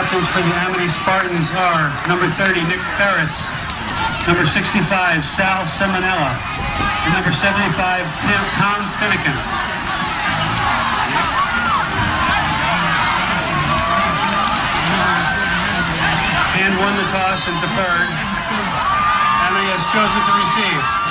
captains for the Amity Spartans are number 30, Nick Ferris, number 65, Sal Seminella, and number 75, Tom Finnegan. And won the toss and deferred. Amity has chosen to receive.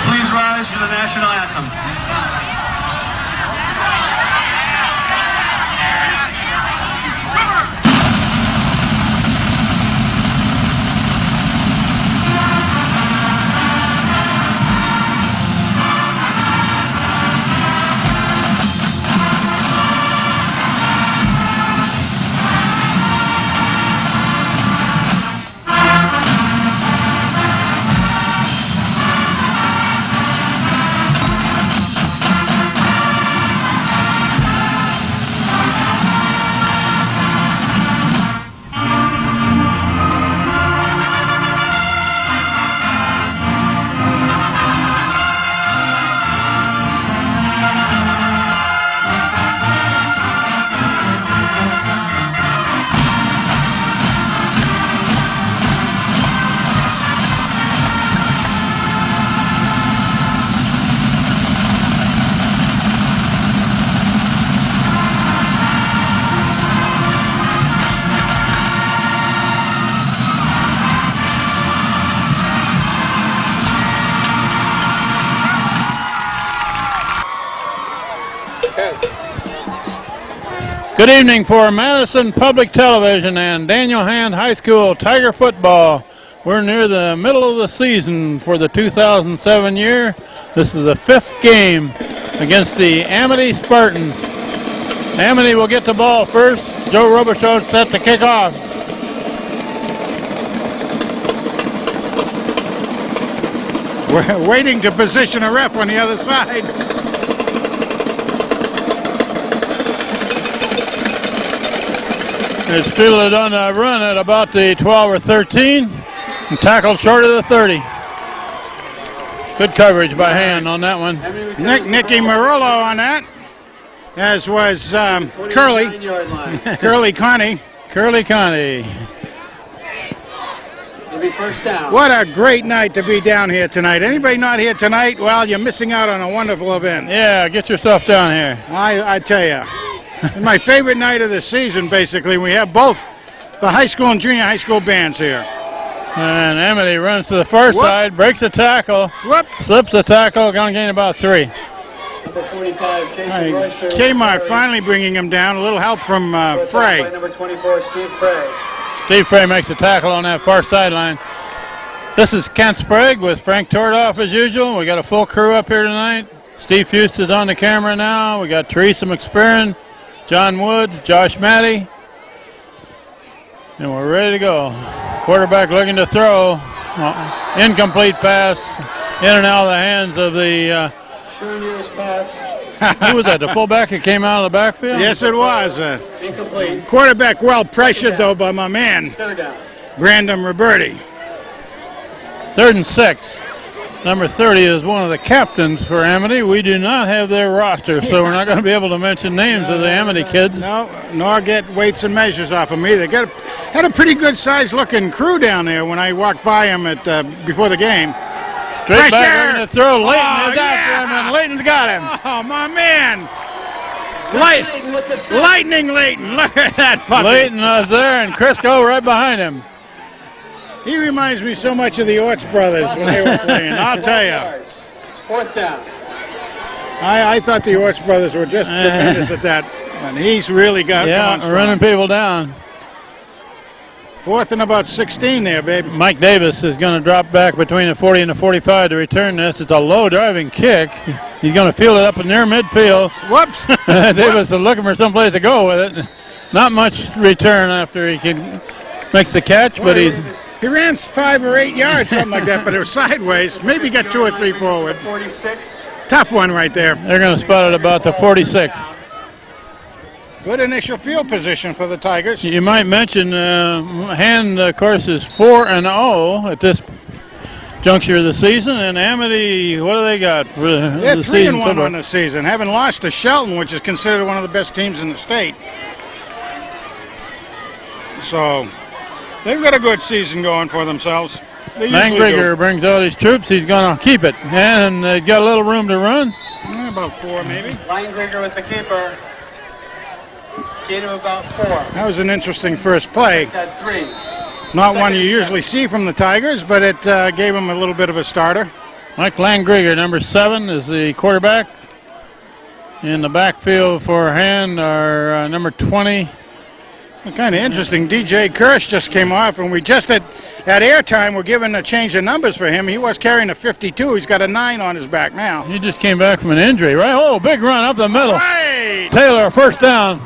Please rise for the national anthem. Good evening for Madison Public Television and Daniel Hand High School Tiger Football. We're near the middle of the season for the 2007 year. This is the 5th game against the Amity Spartans. Amity will get the ball first. Joe Robichaud set to kick off. We're waiting to position a ref on the other side. It's fielded on a run at about the 12 or 13 and tackled short of the 30. Good coverage by Hand on that one. Nicky Marullo on that, as was Curly Connie. Curly Connie. First down. What a great night to be down here tonight. Anybody not here tonight, well, you're missing out on a wonderful event. Yeah, get yourself down here. I tell you. It's my favorite night of the season, basically. We have both the high school and junior high school bands here. And Amity runs to the far side, breaks the tackle, slips the tackle, going to gain about 3. Number 45, Jason Royster. Kmart finally bringing him down. A little help from Frey. Number 24, Steve Frey. Steve Frey makes the tackle on that far sideline. This is Kent Sprague with Frank Tordoff as usual. We got a full crew up here tonight. Steve Fust is on the camera now. We got Teresa McSperrin, John Woods, Josh Matty, and we're ready to go. Quarterback looking to throw. Incomplete pass in and out of the hands of the who was that, the fullback that came out of the backfield? Yes, it was. Incomplete. Quarterback well pressured, though, by my man, Brandon Roberti. 3rd and 6. Number 30 is one of the captains for Amity. We do not have their roster, so we're not going to be able to mention names of the Amity kids. No, nor get weights and measures off them either. Had a pretty good-sized looking crew down there when I walked by them at before the game. Straight back, looking to throw. Leighton is after him, and Leighton's got him. Oh, my man. Lightning Leighton. Look at that puppy. Leighton was there, and Crisco right behind him. He reminds me so much of the Orts brothers when they were playing, I'll tell you. 4th down. I thought the Orts brothers were just tremendous at that. And he's really got running people down. 4th and about 16 there, baby. Mike Davis is going to drop back between the 40 and the 45 to return this. It's a low driving kick. He's going to field it up in near midfield. Whoops. Davis is looking for someplace to go with it. Not much return after he makes the catch, well, but he ran 5 or 8 yards, something like that, but it was sideways. Maybe got 2 or 3 forward. 46. Tough one right there. They're going to spot it about the 46. Good initial field position for the Tigers. You might mention Hand, of course, is 4-0 at this juncture of the season, and Amity, what do they got for They're the 3-1 on the season, having lost to Shelton, which is considered one of the best teams in the state. So they've got a good season going for themselves. Langriger brings out his troops. He's going to keep it, and they got a little room to run. About 4, maybe. Langriger with the keeper. Gain of about 4. That was an interesting first play. Got 3. Not one you usually see from the Tigers, but it gave him a little bit of a starter. Mike Langriger, number 7, is the quarterback. In the backfield for Hand are number 20. Kind of interesting. DJ Kirsch just came off, and we just at airtime we're given a change of numbers for him. He was carrying a 52. He's got a 9 on his back now. He just came back from an injury, right? Oh, big run up the middle. Right. Taylor, first down.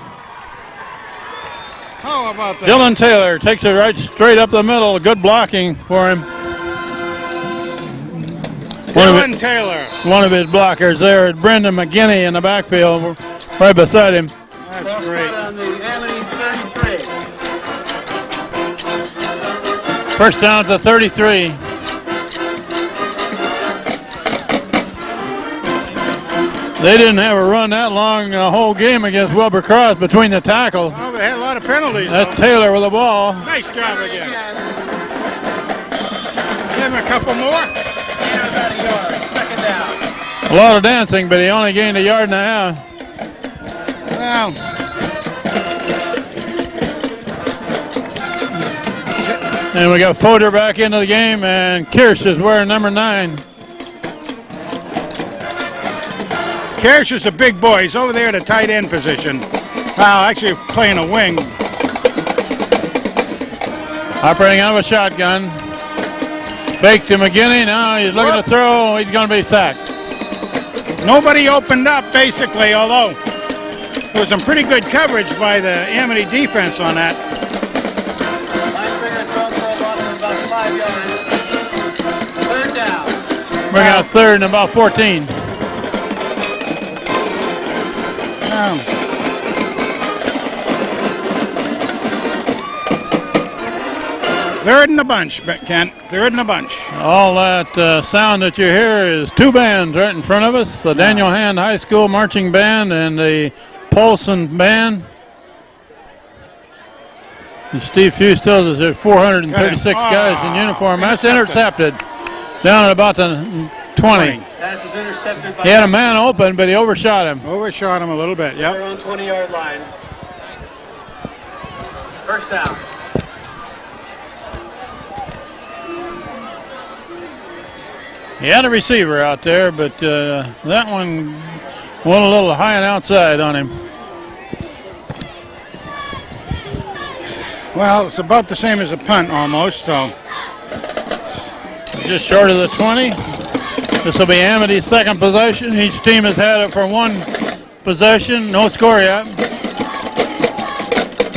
How about that? Dylan Taylor takes it right straight up the middle. Good blocking for him. Dylan Taylor. One of his blockers there is Brendan McGinney in the backfield, right beside him. That's great. On the Amity 33. First down at the 33. They didn't have a run that long the whole game against Wilbur Cross between the tackles. Oh, they had a lot of penalties. That's though. Taylor with the ball. Nice job again. Give him a couple more. About a yard. 2nd down. A lot of dancing, but he only gained 1.5 yards. Well, and we got Fodor back into the game, and Kirsch is wearing number 9. Kirsch is a big boy. He's over there at a tight end position. Well, actually playing a wing. Operating out of a shotgun. Fake to McGinney. Now he's looking to throw. He's going to be sacked. Nobody opened up, basically, although there was some pretty good coverage by the Amity defense on that. Langriger throws for a loss of about 5 yards. 3rd down. Bring out 3rd and about 14. Third in the bunch, Kent. 3rd in the bunch. All that sound that you hear is 2 bands right in front of us. The Daniel Hand High School Marching Band and the Polson Band. And Steve Fuse tells us there's 436 guys in uniform. That's intercepted down at about the 20. Pass is intercepted by. He had a man open, but he overshot him. Overshot him a little bit, They're yep. on 20-yard line. 1st down. He had a receiver out there, but that one went a little high and outside on him. Well, it's about the same as a punt almost, so. Just short of the 20. This will be Amity's 2nd possession. Each team has had it for 1 possession. No score yet.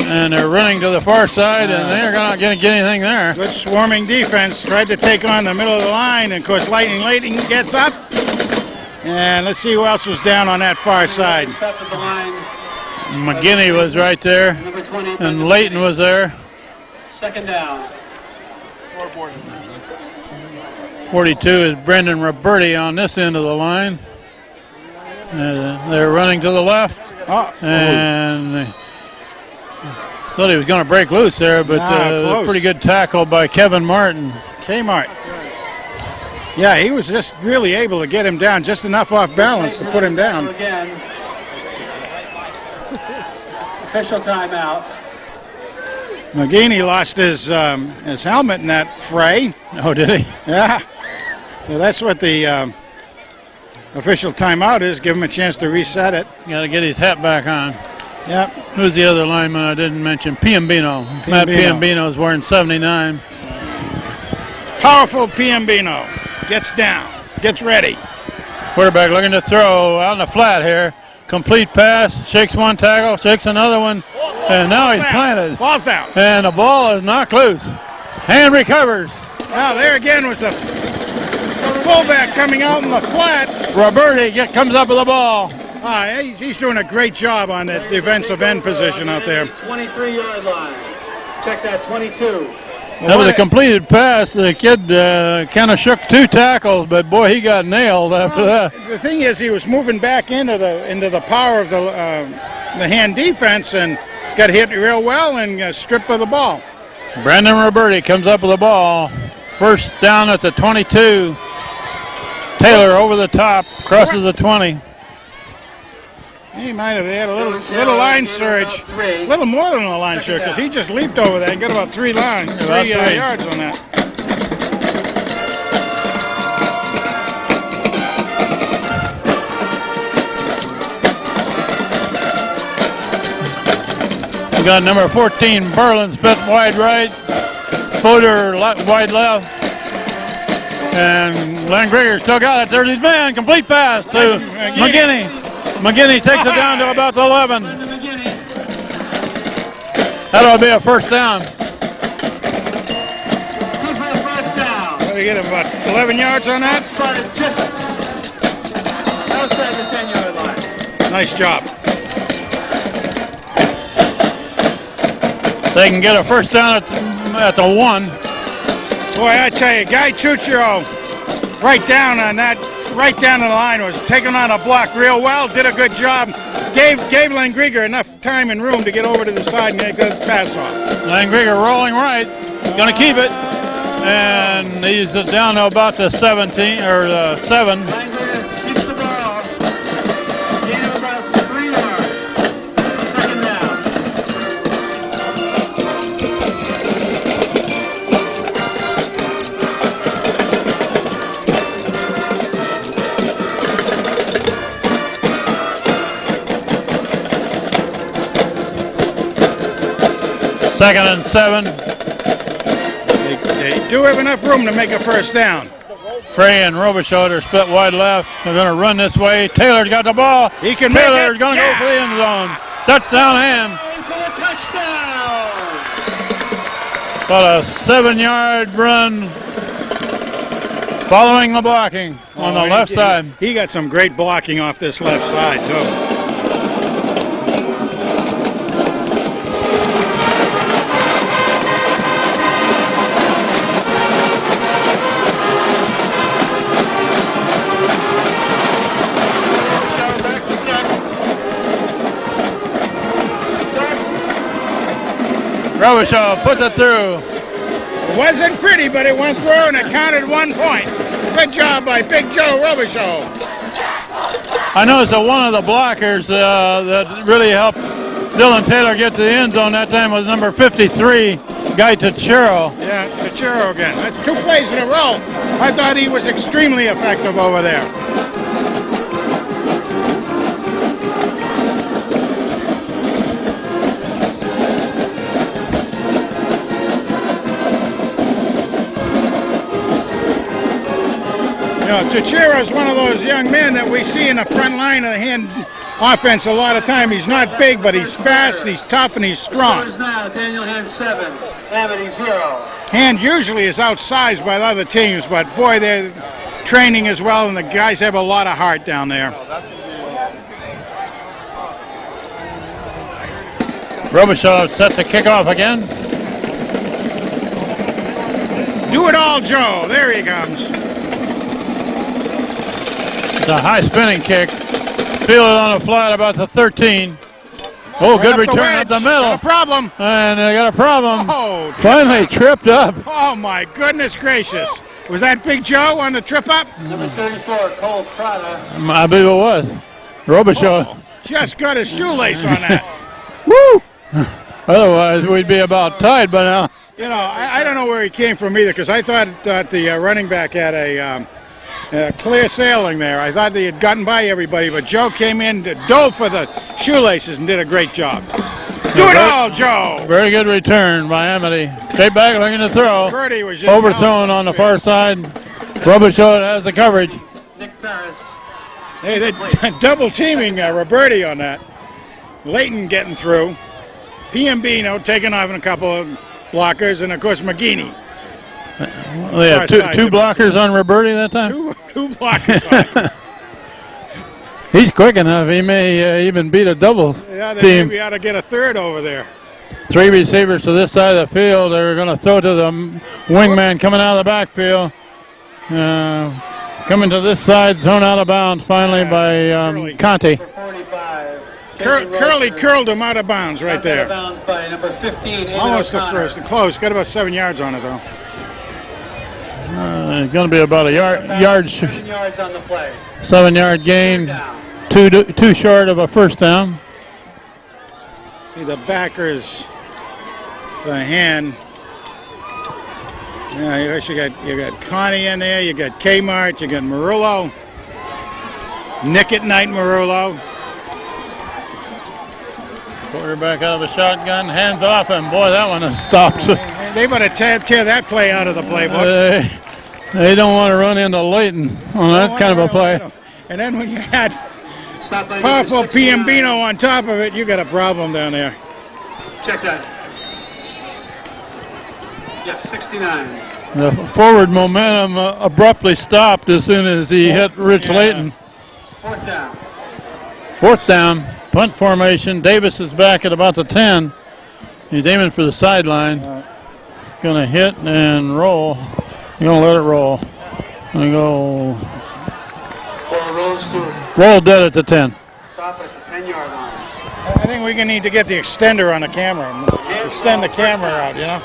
And they're running to the far side, and they're not going to get anything there. Good swarming defense. Tried to take on the middle of the line, and of course Lightning gets up. And let's see who else was down on that far side. Intercepted the line. McGinney was right there, Number 20. and Layton was there. 2nd down. 42 is Brendan Roberti on this end of the line. They're running to the left, and thought he was going to break loose there, but pretty good tackle by Kevin Martin. Kmart. Yeah, he was just really able to get him down, just enough off balance to put him down. Again. Official timeout. McGinney lost his helmet in that fray. Oh, did he? Yeah. So that's what the official timeout is. Give him a chance to reset it. Got to get his hat back on. Yep. Who's the other lineman I didn't mention? Piambino. Matt Piambino is wearing 79. Powerful Piambino. Gets down. Gets ready. Quarterback looking to throw out in the flat here. Complete pass. Shakes one tackle. Shakes another one. And now he's planted. Ball's down. And the ball is knocked loose. Hand recovers. Now there again was the fullback coming out in the flat. Roberti comes up with the ball. He's doing a great job on that defensive end position out there. 23-yard line. Check that, 22. That was a completed pass. The kid kind of shook two tackles, but boy, he got nailed after that. The thing is, he was moving back into the power of the hand defense and got hit real well and stripped of the ball. Brandon Roberti comes up with the ball. First down at the 22. Taylor over the top, crosses the 20. He might have had a little line surge, a little more than a line surge, because he just leaped over that and got about three yards on that. We got number 14, Berlin, split wide right, Fodor wide left, and Landgrigger still got it. There's his man, complete pass to McGinney. McGinney takes it down to about the 11. That'll be a first down. What do you get, about 11 yards on that? Just outside the 10-yard line. Nice job. They can get a first down at the 1. Boy, I tell you, Guy Chuchero, right down on that. Right down the line, was taking on a block real well, did a good job, gave Landgrigger enough time and room to get over to the side and get a good pass off. Landgrigger rolling right, going to keep it, and he's down to about the 17 or the 7. Landgrigger keeps the ball. Gain of about 3 yards. Second down. Second and 7. They do have enough room to make a first down. Frey and Robichaud are split wide left. They're going to run this way. Taylor's got the ball. He can Taylor's make it. going to go for the end zone. Touchdown, Ham. For a touchdown. About a 7-yard run following the blocking on the left side. He got some great blocking off this left side, too. Robichaud puts it through. It wasn't pretty, but it went through and it counted 1 point. Good job by Big Joe Robichaud. I noticed that one of the blockers that really helped Dylan Taylor get to the end zone that time was number 53, Guy Tuchero. Yeah, Tuchero again. That's 2 plays in a row. I thought he was extremely effective over there. You know, Tuchero is one of those young men that we see in the front line of the hand offense a lot of time. He's not big, but he's fast, he's tough, and he's strong. Now, Daniel Hand 7, Amity 0. Hand usually is outsized by the other teams, but boy, they're training as well, and the guys have a lot of heart down there. Robichaud set to kick off again. Do it all, Joe. There he comes. It's a high spinning kick. Fielded on a flat about the 13. Oh, Right good up the return wedge. up the middle. Got a problem. And they got a problem. Oh, Finally tripped up. oh my goodness gracious. Was that Big Joe on the trip up? Number 34, Cole Prada. I believe it was. Robichaud. Just got his shoelace on that. Woo! Otherwise, we'd be about tied by now. You know, I don't know where he came from either, because I thought the running back had Clear sailing there. I thought they had gotten by everybody, but Joe came in, dove for the shoelaces, and did a great job. Do it all, Joe! Very good return by Amity. Straight back, looking to throw. Birdie was just Overthrown on the far side. Robichaud has the coverage. Nick Ferris. Hey, they're double teaming Roberti on that. Leighton getting through. Piambino taking off in a couple of blockers, and of course McGeaney. Well, they have two blockers on Roberti that time? Two blockers on him. He's quick enough. He may even beat a double Yeah, they team. maybe ought to get a third over there. 3 receivers to this side of the field. They're going to throw to the wingman coming out of the backfield. Coming to this side, thrown out of bounds finally by Conti. 45. Curly curled him out of bounds right Out of there. bounds by number 15. Almost the first. Close. Got about 7 yards on it, though. Going to be about a yard 7 yards on the play. 7-yard gain. Down. Too short of a first down. See the backers for hand. Yeah, you got Connie in there. You got Kmart. You got Marullo. Nick at Night Marullo. Quarterback out of a shotgun, hands off, and boy, that one has stopped. They better tear that play out of the playbook. They don't want to run into Leighton on that kind of a play. And then when you had Stop by powerful number 69. Piambino on top of it, you got a problem down there. Check that. Yeah, 69. The forward momentum abruptly stopped as soon as he hit Rich Leighton. Fourth down. 4th down, punt formation. Davis is back at about the 10. He's aiming for the sideline. Going to hit and roll. You're going to let it roll. Going to go Ball rolls to roll dead at the 10. stop at the 10-yard line. I think we're going to need to get the extender on the camera. Extend the camera out, you know.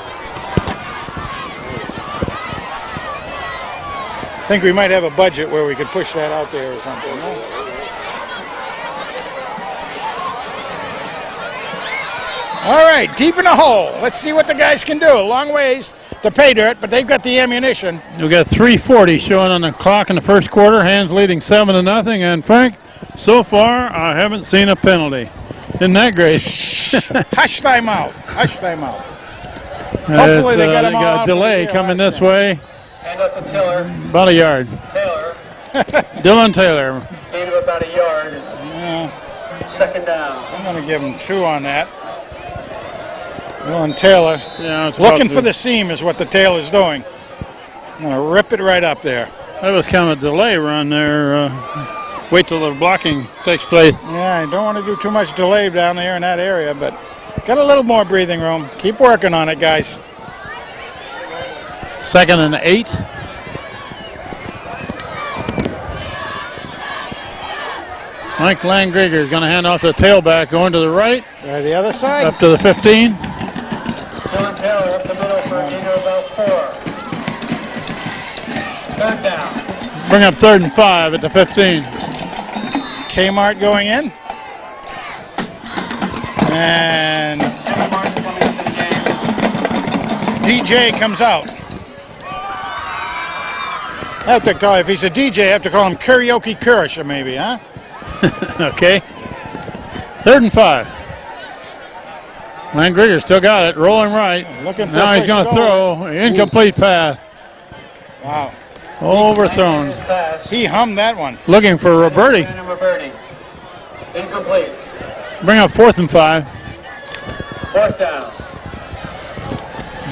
I think we might have a budget where we could push that out there or something. No? All right, deep in the hole. Let's see what the guys can do. A long ways to pay dirt, but they've got the ammunition. We've got 3:40 showing on the clock in the first quarter. Hands leading 7-0. And Frank, so far I haven't seen a penalty. Isn't that great? Hush thy mouth. Hush thy mouth. Hopefully they got them all got out a delay for the coming last this name. way. Hand up to Taylor. About a yard. Taylor. Dylan Taylor. Gain of about a yard. Yeah, Second down. I'm going to give him 2 on that. Dylan Taylor. Yeah, it's Looking about for the seam is what the Taylor's doing. I'm going to rip it right up there. That was kind of a delay run there. Wait till the blocking takes place. Yeah, I don't want to do too much delay down there in that area, but got a little more breathing room. Keep working on it, guys. 2nd and 8. Mike Langriger is going to hand off the tailback, going to the right, The other side. up to the 15. Dylan Taylor up the middle for a gain of about 4. Third down. Bring up 3rd and 5 at the 15. Kmart going in. And Jimmy Martin coming into the game. DJ comes out. I have to call, if he's a DJ, I have to call him Karaoke Kirsch, maybe, huh? Okay. 3rd and 5. Langriger still got it, rolling right. Looking for Now a he's place going to throw. Incomplete pass. Wow. Overthrown. His pass. He hummed that one. Looking for Roberti. Brandon Roberti. Incomplete. Bring up 4th and 5. Fourth down.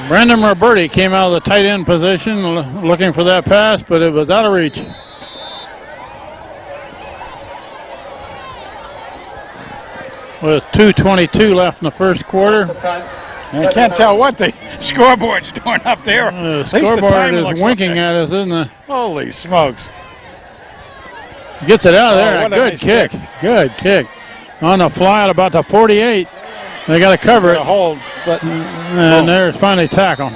Brandon Roberti came out of the tight end position looking for that pass, but it was out of reach. With 2:22 left in the first quarter. The punt. I can't tell what the scoreboard's doing up there. The At least the scoreboard time is looks winking okay. at us, isn't it? Holy smokes. Gets it out of Oh, there. what a Good nice kick. kick. Good kick. On the fly at about the 48. They got to cover A it. hold, but And there's finally tackle.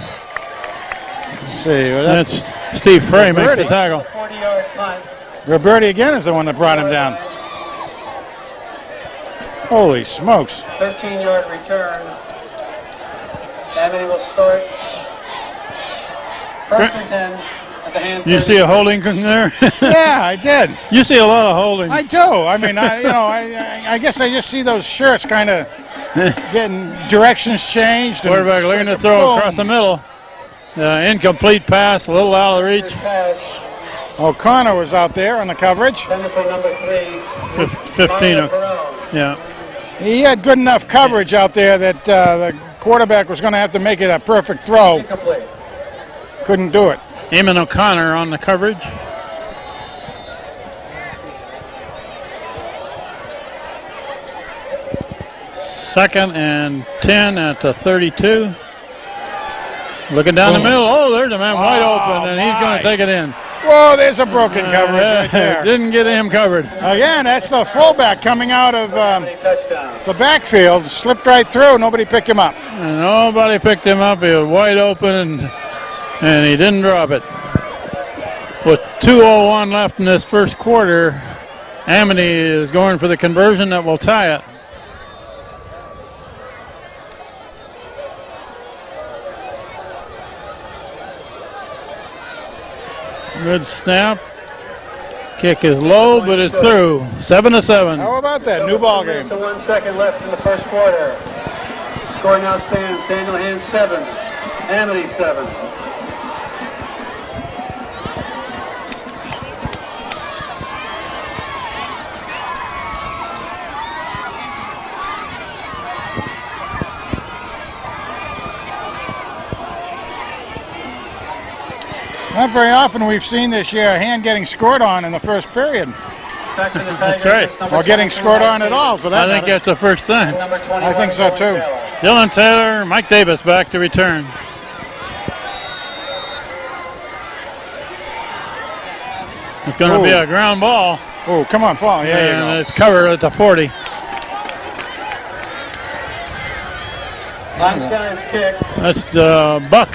let's see. Well, That's Steve Frey makes the Roberti. tackle. 40-yard punt. Roberti again is the one that brought him down. Holy smokes. 13-yard return. Amity will start. First and 10 at the hand. You see a holding there? Yeah, I did. You see a lot of holding. I do. I mean, I guess I just see those shirts kind of getting directions changed. And Quarterback looking to throw boom. across the middle. Incomplete pass, a little out of the reach. O'Connor was out there on the coverage. Number 3. 15. Yeah. He had good enough coverage out there that the quarterback was going to have to make it a perfect throw. Incomplete. Couldn't do it. Eamon O'Connor on the coverage. Second and 10 at the 32. Looking down the middle. Oh, there's a man wide open, and he's going to take it in. Whoa, there's a broken coverage right there. Didn't get him covered. Again, that's the fullback coming out of Touchdown. the backfield. Slipped right through. Nobody picked him up. And nobody picked him up. He was wide open, and he didn't drop it. With 2:01 left in this first quarter, Amity is going for the conversion that will tie it. Good snap. Kick is low, but it's through. 7-7. How about that? New ball game. So 1 second left in the first quarter. Score now stands. Daniel Hand 7. Amity 7. Not very often we've seen this year a hand getting scored on in the first period. That's right. Or getting scored on at all, for that I think matter. that's the first thing. I think so, too. Dylan Taylor, Mike Davis back to return. It's going to be a ground ball. Oh, come on, fall. Yeah, And you go. it's covered at the 40. Onside kick. That's Buck.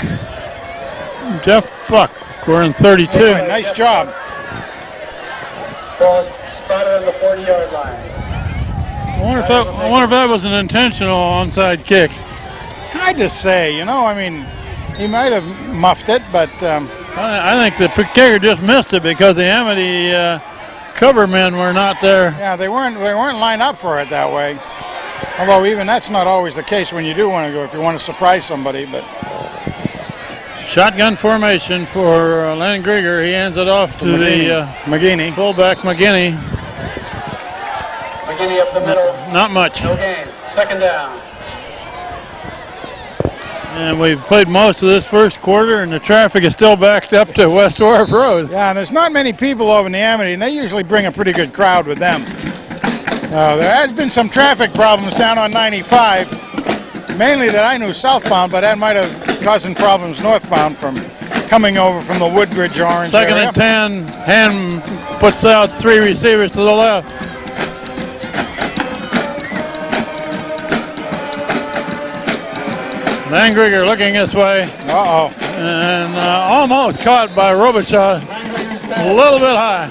Jeff Buck. We're in 32. Hey, nice job. Ball spotted on the 40-yard line. I wonder if that was an intentional onside kick. Hard to say, you know. I mean, he might have muffed it, but I think the kicker just missed it because the Amity cover men were not there. yeah, they weren't lined up for it that way. Although even that's not always the case when you do want to go, if you want to surprise somebody. But Shotgun formation for Len Grieger. He hands it off to the McGinney. fullback McGinney. McGinney up the middle. Not much. No gain. Second down. And we've played most of this first quarter, and the traffic is still backed up to West Wharf Road. Yeah, and there's not many people over in the Amity, and they usually bring a pretty good crowd with them. There has been some traffic problems down on 95, mainly that I knew southbound, but that might have causing problems northbound from coming over from the Woodbridge Orange Second area. and 10. Hand puts out 3 receivers to the left. Van Grieger looking this way. Uh-oh. And almost caught by Robichaud. A little bit high.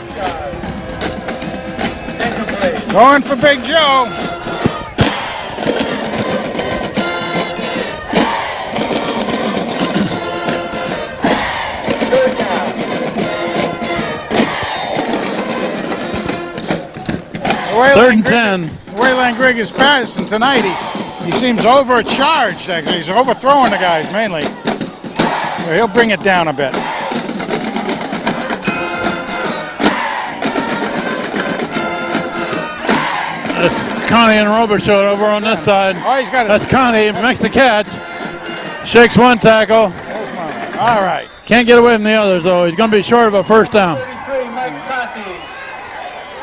Going for Big Joe. Third and 10. The way Len Grieger is passing tonight, he seems overcharged, actually. He's overthrowing the guys, mainly. So he'll bring it down a bit. That's Connie and Robichaud over on this side. Oh, he's got it. That's Connie, makes the catch. Shakes one tackle. There's mine. All right. Can't get away from the others, though. He's going to be short of a first down. 33, Mike Conti.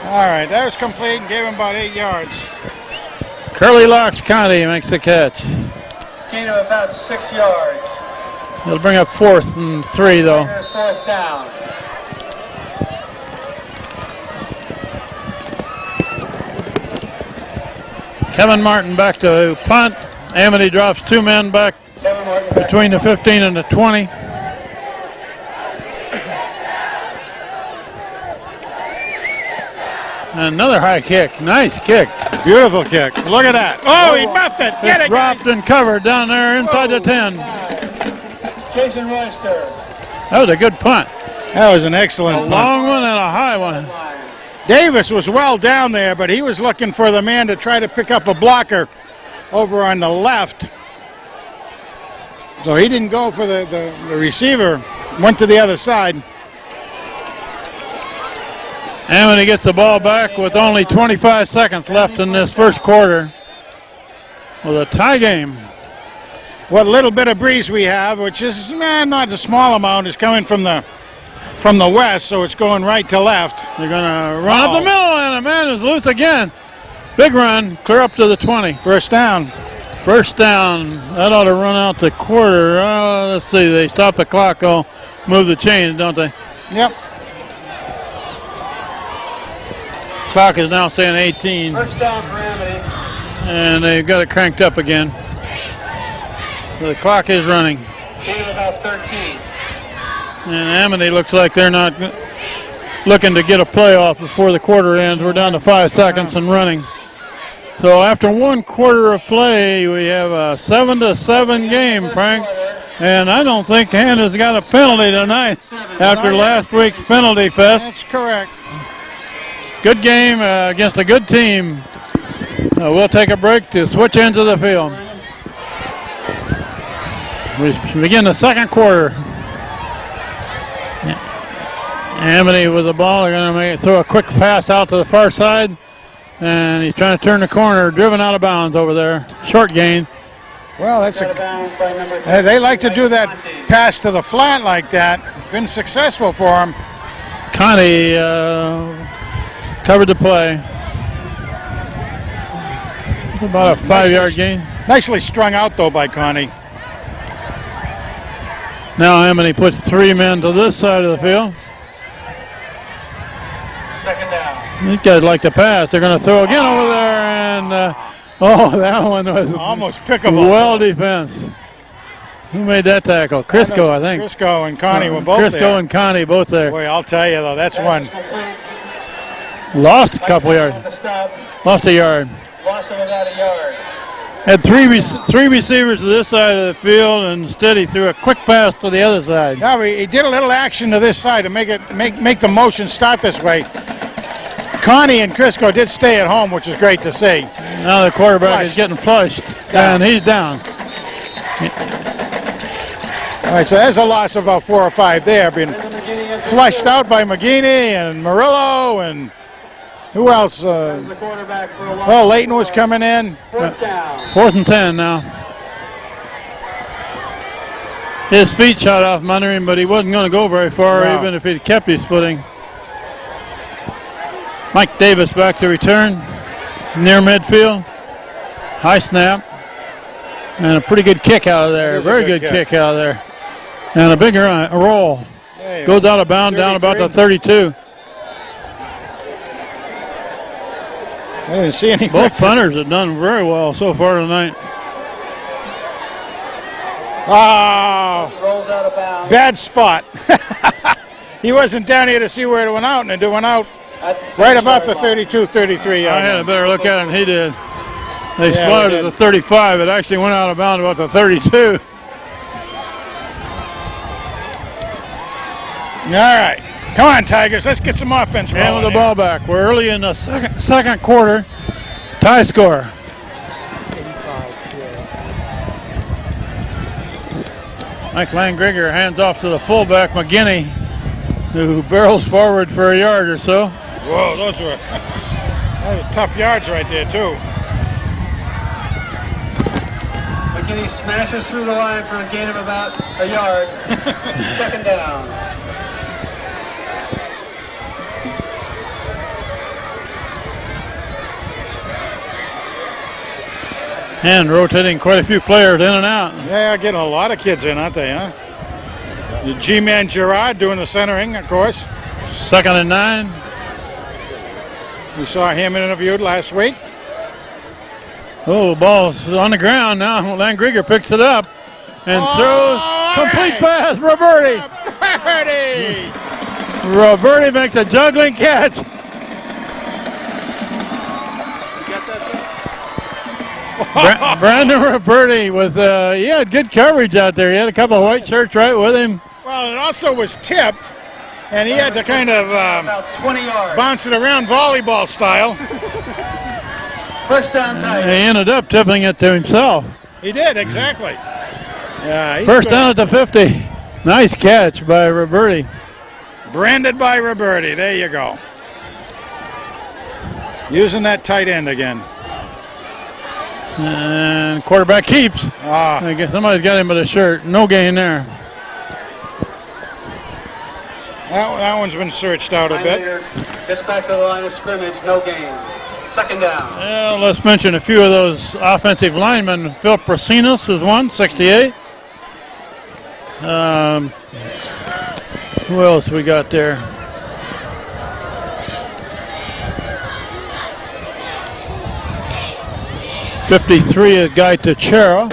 All right, that was complete and gave him about 8 yards. Curly Locks Connie makes the catch. Gain of about 6 yards. He'll bring up 4th and 3, though. Here's fourth down. Kevin Martin back to punt. Amity drops 2 men back Kevin Martin back. between the 15 and the 20. Another high kick. Nice kick. Beautiful kick. Look at that. Oh, he muffed it. Get It's it, dropped guys. and covered down there inside the 10. Jason Royster. That was a good punt. That was an excellent punt. Long one and a high one. Davis was well down there, but he was looking for the man to try to pick up a blocker over on the left. So he didn't go for the receiver, went to the other side. Amity gets the ball back with only 25 seconds left in this first quarter with a tie game. What little bit of breeze we have, which is not a small amount, is coming from the west, so it's going right to left. They're going to run up the middle, and a man is loose again. Big run, clear up to the 20. First down. First down. That ought to run out the quarter. Let's see. They stop the clock. Oh, move the chains, don't they? Yep. Clock is now saying 18. First down for Amity. And they've got it cranked up again. The clock is running. Gain of about 13. And Amity looks like they're not looking to get a playoff before the quarter ends. We're down to 5 seconds and running. So after 1 quarter of play, we have a 7-7 game, Frank. And I don't think Hannah's got a penalty tonight after last week's penalty fest. That's correct. Good game against a good team. We'll take a break to switch ends of the field. We begin the second quarter. Amity with the ball. They're going to throw a quick pass out to the far side. And he's trying to turn the corner, driven out of bounds over there. Short gain. Well, they like to do that pass to the flat like that. Been successful for them. Connie covered the play. About a 5-yard gain. Nicely strung out, though, by Connie. Now Amity puts 3 men to this side of the field. Second down. These guys like to pass. They're going to throw again over there, and that one was almost pickable. Well defense. Who made that tackle? Crisco, I think. Crisco and Connie were both there. Crisco and Connie both there. Boy, I'll tell you though, that's one. Lost a couple yards. Lost a yard. Lost of about a yard. Had three receivers to this side of the field, and instead he threw a quick pass to the other side. Yeah, he did a little action to this side to make the motion start this way. Connie and Crisco did stay at home, which is great to see. Now the quarterback is getting flushed, and he's down. All right, so there's a loss of about 4 or 5 there, being flushed out by McGinney and Murillo and who else? Well, Layton was coming in. 4th and 10 now. His feet shot off from under him, but he wasn't going to go very far, even if he'd kept his footing. Mike Davis back to return, near midfield. High snap. And a pretty good kick out of there. Very good kick out of there. And a big roll. Goes out of bounds down about the 32. I didn't see any. Both punters have done very well so far tonight. Oh, Rolls out of bounds. bad spot. He wasn't down here to see where it went out, and it went out right about the 32, 33 yard. I had a better look at it than he did. They spotted at the 35. It actually went out of bounds about the 32. All right. Come on, Tigers. Let's get some offense rolling. And with the ball back. We're early in the second quarter. Tie score. Mike Langriger hands off to the fullback, McGinney, who barrels forward for a yard or so. Whoa, those were tough yards right there, too. McGinney smashes through the line for a gain of about a yard. Second down. And rotating quite a few players in and out. Yeah, getting a lot of kids in, aren't they, huh? The G-Man Gerard doing the centering, of course. 2nd and 9. We saw him interviewed last week. Oh, ball's on the ground now. Langriger picks it up and throws. Complete pass, Roberti. Roberti makes a juggling catch. Brandon Roberti was, he had good coverage out there. He had a couple of white shirts right with him. Well, it also was tipped, and he had to kind of About 20 yards. bounce it around volleyball style. First down He tight. ended up tipping it to himself. He did, exactly. Yeah, he's First good. down at the 50. Nice catch by Roberti. Branded by Roberti. There you go. Using that tight end again. And quarterback keeps. Ah, I guess somebody's got him with a shirt. No gain there. that one's been searched out a bit. Gets back to the line of scrimmage. No gain. Second down. Well, let's mention a few of those offensive linemen. Phil Prasinos is one, 68. Who else we got there? '53 is Guy Teixeira.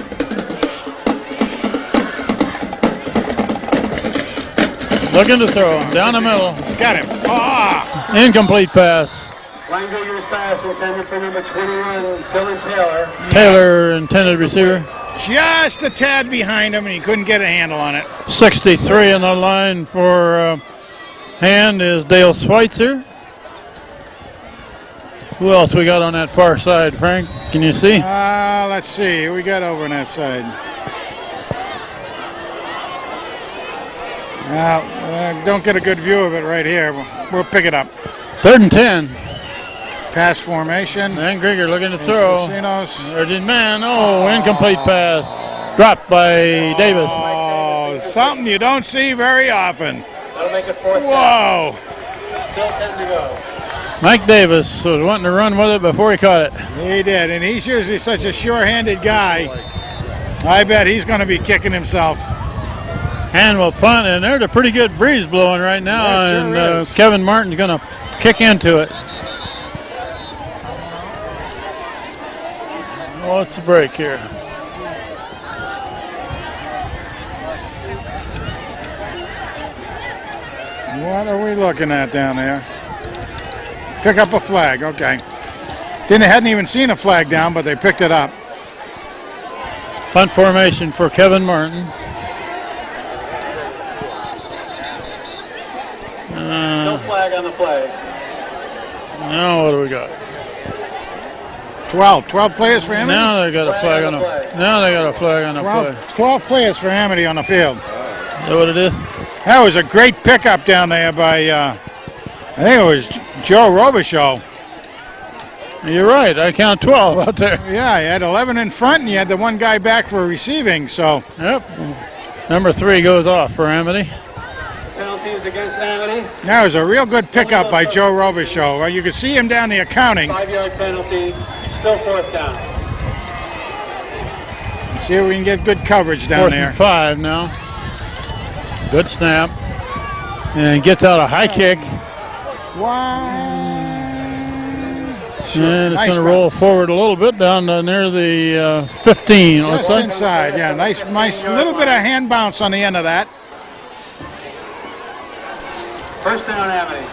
Looking to throw down the middle. Got him. Ah, Incomplete pass. Linebackers pass intended for number 21, Dylan Taylor. Taylor, intended receiver. just a tad behind him, and he couldn't get a handle on it. 63 on the line for hand is Dale Schweitzer. Who else we got on that far side, Frank? Can you see? Let's see. Who we got over on that side? Don't get a good view of it right here. We'll pick it up. 3rd and 10. Pass formation. And Grieger looking to throw. Casinos. Urgent man. Oh, incomplete pass. Dropped by Davis. Oh, something you don't see very often. That'll make it fourth down. Whoa. Still 10 to go. Mike Davis was wanting to run with it before he caught it. He did, and he's usually such a sure-handed guy. I bet he's going to be kicking himself. Hand will punt, and there's a pretty good breeze blowing right now, There sure and is. Kevin Martin's going to kick into it. What's the break here? What are we looking at down there? Pick up a flag, okay. Hadn't even seen a flag down, but they picked it up. Punt formation for Kevin Martin. No flag on the play. Now what do we got? 12 players for Amity? Now they got a flag on the. Now they got a flag on the play. 12 players for Amity on the field. Is that what it is? That was a great pickup down there by, I think it was Joe Robichaud. You're right. I count 12 out there. Yeah, you had 11 in front, and you had the one guy back for receiving, so. Yep. Number 3 goes off for Amity. Penalties against Amity. That was a real good pickup by Joe Robichaud. Well, you could see him down the accounting. 5-yard penalty. Still fourth down. See if we can get good coverage down 4th there. and 5 now. Good snap. And gets out a high kick. Wow. And it's Nice going to roll bounce. forward a little bit down to near the 15. It looks Just like. inside, yeah. Nice little bit of hand bounce on the end of that. First down, Amity.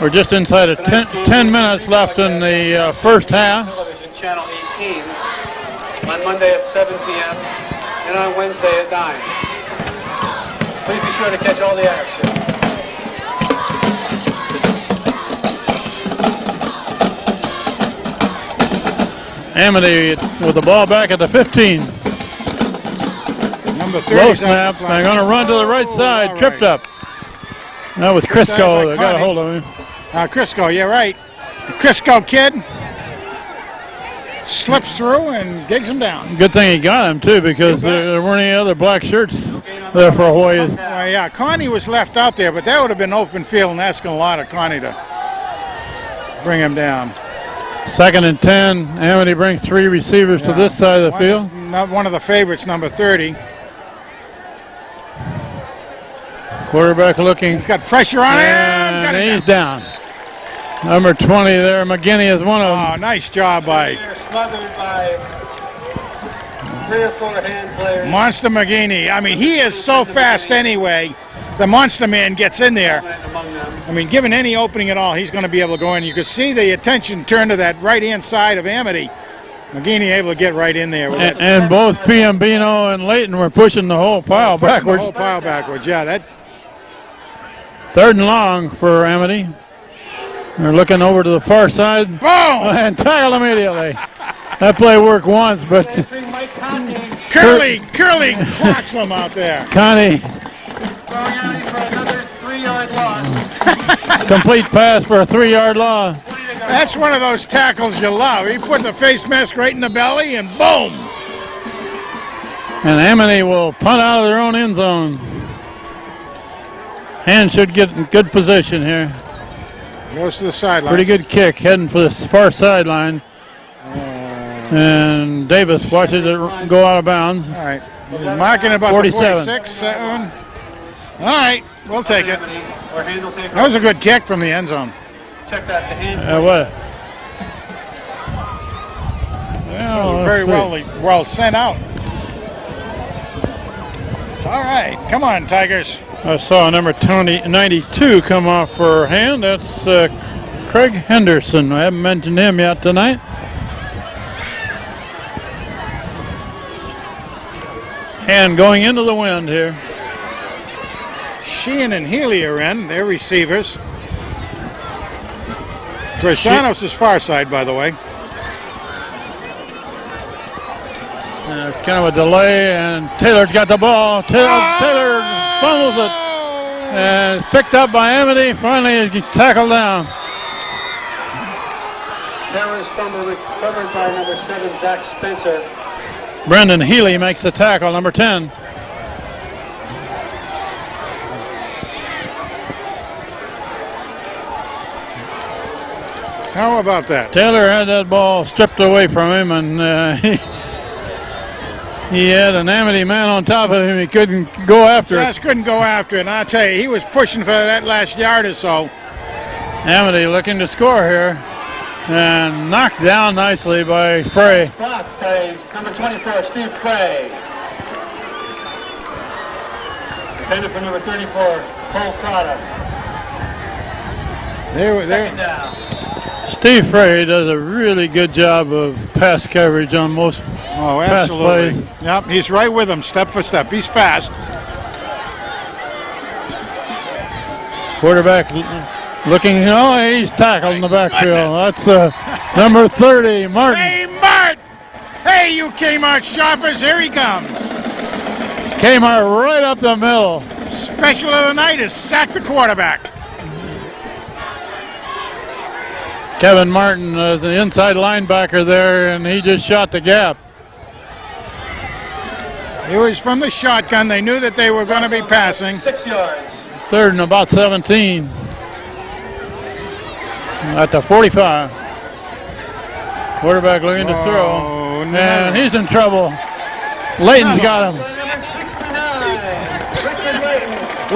We're just inside of 10 minutes left in the first half. Television channel 18 on Monday at 7 p.m. and on Wednesday at 9. Please be sure to catch all the action. Amity with the ball back at the 15. Number 30. Low snap. They're going to run to the right side. all Tripped right. up. That was Tripped out by Crisco that got a Connie. hold of him. Crisco, yeah, right. The Crisco kid slips through and digs him down. Good thing he got him, too, because there weren't any other black shirts there for a while. Well, yeah, Connie was left out there, but that would have been open field and asking a lot of Connie to bring him down. 2nd and 10. Amity brings 3 receivers to this side of the field. Not one of the favorites, number 30. Quarterback looking. He's got pressure on him. Got And it he's down. down. Number 20 there, McGinney is one of them. Oh, nice job by They're smothered by 3 or 4 hand players. Monster McGinney. I mean, he is so fast anyway. The Monster Man gets in there. Among them. I mean, given any opening at all, he's going to be able to go in. You can see the attention turn to that right-hand side of Amity. McGeeney able to get right in there. With And both Piombino and Layton were pushing the whole pile backwards. The whole pile backwards, yeah. That. Third and long for Amity. They're looking over to the far side. Boom! And tackle immediately. That play worked once, but Curly clocks him out there. Connie, complete pass for a 3-yard loss. That's one of those tackles you love. He put the face mask right in the belly and boom. And Amity will punt out of their own end zone. Hand should get in good position here. Goes to the sideline. Pretty good kick heading for this far sideline. And Davis watches it go out of bounds. All right. He's marking about 47. the 46. All right. We'll take it. That was a good kick from the end zone. Check that the hand. What? That was very well sent out. All right. Come on, Tigers. I saw number 92 come off for hand. That's Craig Henderson. I haven't mentioned him yet tonight. And going into the wind here. Sheehan and Healy are in. They're receivers. Crisanos is far side, by the way. It's kind of a delay, and Taylor's got the ball. Taylor fumbles it. And it's picked up by Amity. Finally, he tackled down. Taylor's fumble recovered by number 7, Zach Spencer. Brendan Healy makes the tackle, number 10. How about that? Taylor had that ball stripped away from him, and he had an Amity man on top of him. He couldn't go after it. Just couldn't go after it. And I'll tell you, he was pushing for that last yard or so. Amity looking to score here. And knocked down nicely by Frey. Blocked by number 24, Steve Frey. Defender for number 34, Cole Trotta. Second down. Steve Frey does a really good job of pass coverage on most pass plays. Yep, he's right with him step for step. He's fast. Quarterback looking, he's tackled in the backfield. That's number 30, Martin. Hey, Mart! Hey, you Kmart shoppers, here he comes. Kmart right up the middle. Special of the night is sack the quarterback. Kevin Martin is an inside linebacker there, and he just shot the gap. It was from the shotgun. They knew that they were going to be passing. 6 yards. Third and about 17. At the 45. Quarterback looking to throw. No. And he's in trouble. Layton's got him.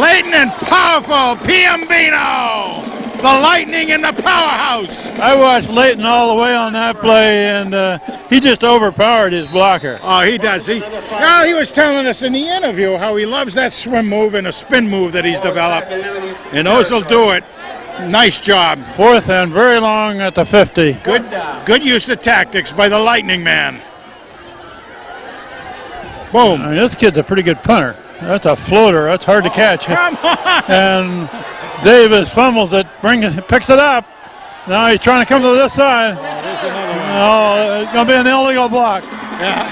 Layton and powerful Piombino. The Lightning in the powerhouse. I watched Layton all the way on that play, and he just overpowered his blocker. Oh, he does. He was telling us in the interview how he loves that swim move and a spin move that he's developed. And those will do it. Nice job. Fourth and very long at the 50. Good use of tactics by the Lightning man. Boom. I mean, this kid's a pretty good punter. That's a floater. That's hard to catch. Come on. And Davis fumbles it, picks it up. Now he's trying to come to this side. There's another one. Oh, it's going to be an illegal block. Yeah.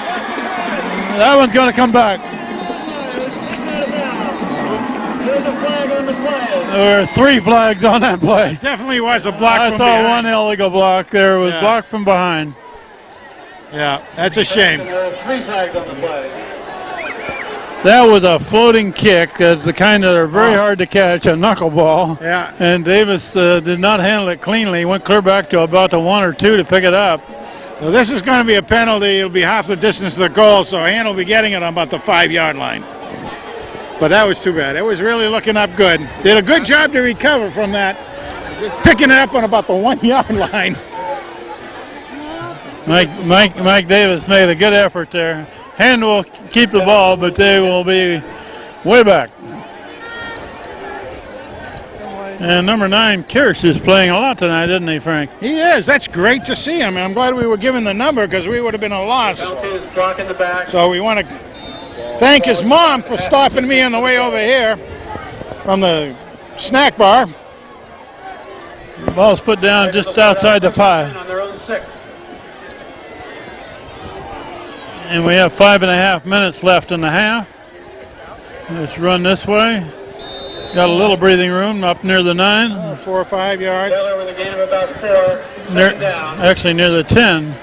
That one's going to come back. There were 3 flags on that play. Definitely was a block I from saw behind. one illegal block there. It was blocked from behind. Yeah, that's a shame. There were 3 flags on the play. That was a floating kick, the kind that are very hard to catch, a knuckleball. Yeah. And Davis did not handle it cleanly. He went clear back to about the 1 or 2 to pick it up. So this is going to be a penalty. It'll be half the distance to the goal, so Han will be getting it on about the 5-yard line. But that was too bad. It was really looking up good. Did a good job to recover from that. Picking it up on about the 1-yard line. Mike Davis made a good effort there. Hand will keep the ball, but they will be way back. And number 9, Kirsch, is playing a lot tonight, isn't he, Frank? He is. That's great to see him. And I'm glad we were given the number because we would have been a loss. Blocking the back. So we want to thank his mom for stopping me on the way over here from the snack bar. Ball's put down just outside the 5. On their own 6. And we have 5.5 minutes left in the half. Let's run this way. Got a little breathing room up near the 9. 4 or 5 yards. Taylor with a gain of about 4. Second down. Actually near the 10.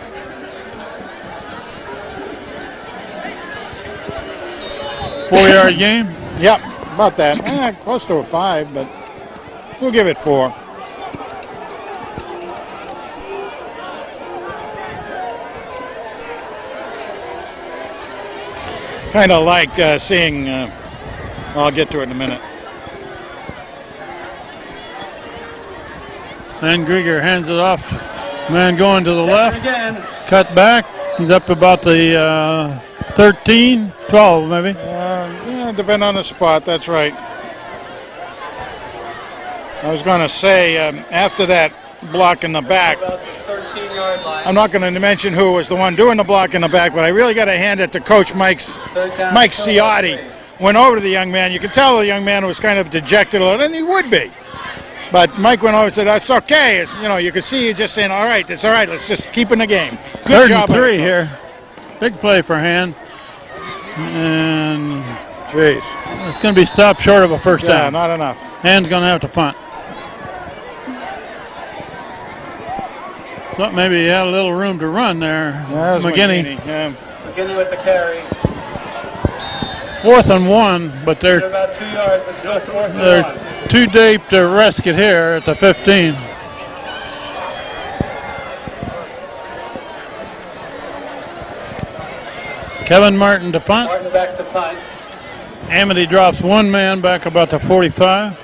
Four-yard game. Yep, about that. Close to a 5, but we'll give it 4. Kind of like seeing, I'll get to it in a minute. And Grieger hands it off. Man going to the left. Again. Cut back. He's up about the 13, 12 maybe. Yeah, depending on the spot, that's right. I was going to say, after that block in the back, About the 13-yard line. I'm not going to mention who was the one doing the block in the back, but I really got to hand it to Coach Mike Ciotti. Went over to the young man. You could tell the young man was kind of dejected a little, and he would be. But Mike went over and said, "That's okay." You could see you just saying, "All right, it's all right. Let's just keep in the game." Good 3rd job. and 3 here. Big play for Hand. And Jeez. it's going to be stopped short of a first Yeah, down. not enough. Hand's going to have to punt. Thought maybe he had a little room to run there. Yeah, that was McGinney. Yeah. McGinney with the carry. 4th and 1, but they're About 2 yards, but still 4th and 1. too deep to risk it here at the 15. Kevin Martin to punt. Martin back to punt. Amity drops one man back about the 45.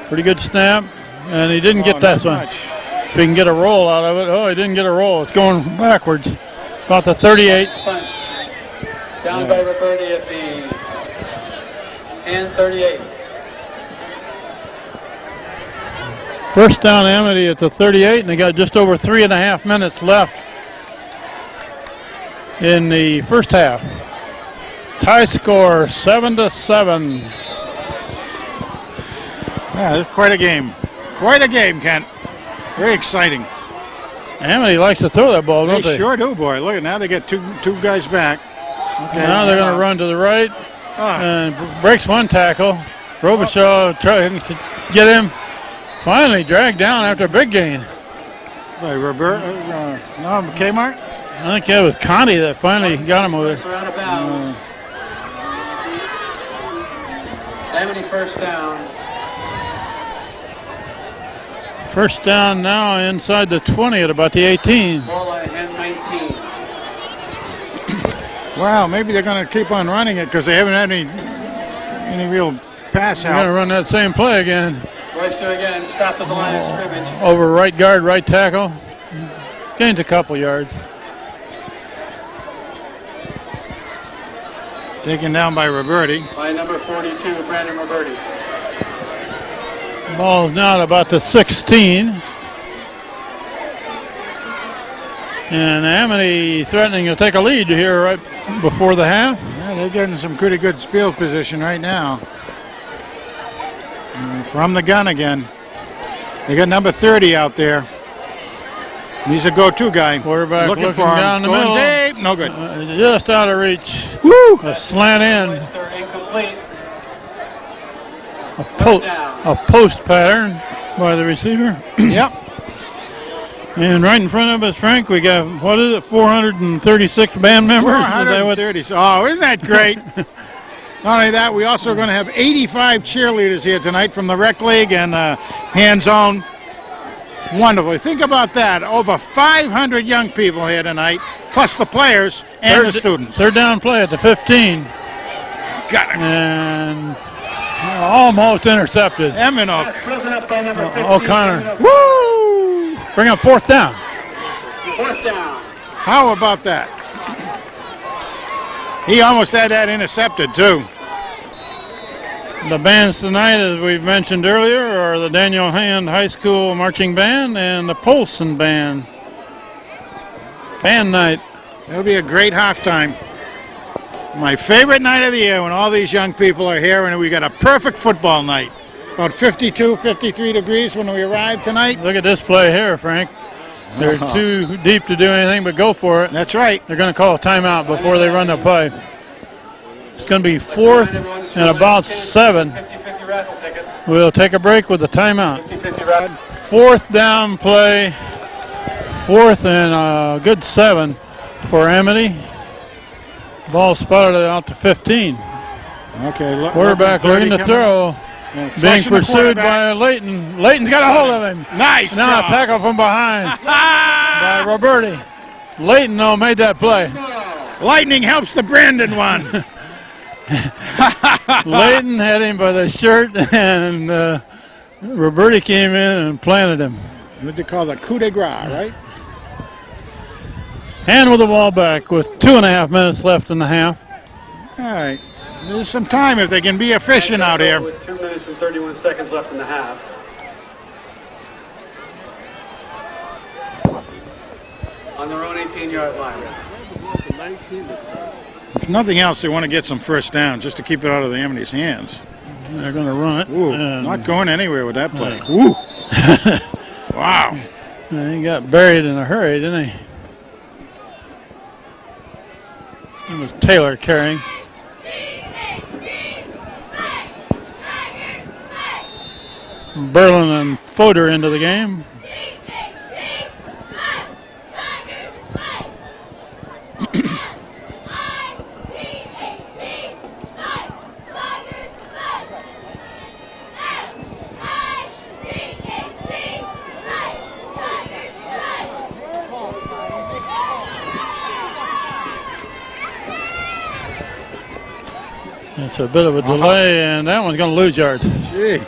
Pretty good snap. And he didn't get that not one. much. If he can get a roll out of it. Oh, he didn't get a roll. It's going backwards. About the 38. Punt. Down by Roberti at the and 38. First down Amity at the 38, and they got just over 3.5 minutes left in the first half. Tie score 7-7. Yeah, it's quite a game. Quite a game, Kent. Very exciting. Amity likes to throw that ball, don't they? Sure do, boy. Look, now they get two guys back. Okay. Now they're going to run to the right and breaks one tackle. Robichaud tries to get him. Finally dragged down after a big gain. By Robert, no, Kmart? I think that was Conti that finally got him over there. Out of bounds. Amity first down. First down now inside the 20 at about the 18. Ball line and 19. Wow, maybe they're going to keep on running it because they haven't had any real pass They're going to out. run that same play again. Royster again, stopped at the line of scrimmage. Over right guard, right tackle. Gains a couple yards. Taken down by Roberti. By number 42, Brandon Roberti. Ball's now at about the 16. And Amity threatening to take a lead here right before the half. Yeah, they're getting some pretty good field position right now. From the gun again. They got number 30 out there. He's a go-to guy. Quarterback looking for him. down the Going middle. deep. No good. Just out of reach. Woo! A slant in. Royster incomplete. A post pattern by the receiver. Yep. And right in front of us, Frank, we got, 436 band members? Is that what- 430. Oh, isn't that great? Not only that, we also are going to have 85 cheerleaders here tonight from the Rec League and Hand Zone. Wonderful. Think about that. Over 500 young people here tonight, plus the players and the students. Third down play at the 15. Got it. And almost intercepted. Eminock. Broken up by number 15. O'Connor. Woo! Bring up fourth down. Fourth down. How about that? He almost had that intercepted, too. The bands tonight, as we've mentioned earlier, are the Daniel Hand High School Marching Band and the Polson Band. Band night. It'll be a great halftime. My favorite night of the year when all these young people are here and we got a perfect football night. About 52, 53 degrees when we arrived tonight. Look at this play here, Frank. They're too deep to do anything but go for it. That's right. They're going to call a timeout before they run the play. It's going to be 4th and about 7. We'll take a break with the timeout. 4th down play. 4th and a good 7 for Amity. Ball spotted out to 15. Okay. Quarterback looking to throw. Being pursued by Layton. Layton's got a hold of him. Nice Now job. a tackle from behind by Roberti. Layton, though, made that play. Lightning helps the Brandon one. Layton had him by the shirt, and Roberti came in and planted him. What they call the coup de grace, right? And with the ball back with 2.5 minutes left in the half. All right. There's some time if they can be efficient out here. With 2 minutes and 31 seconds left in the half. On their own 18-yard line. If nothing else, they want to get some first down just to keep it out of the Amity's hands. They're going to run it. Ooh, not going anywhere with that play. Ooh. Wow. He got buried in a hurry, didn't he? It was Taylor carrying. Berlin and Fodor into the game. It's a bit of a delay, and that one's going to lose yards. Gee.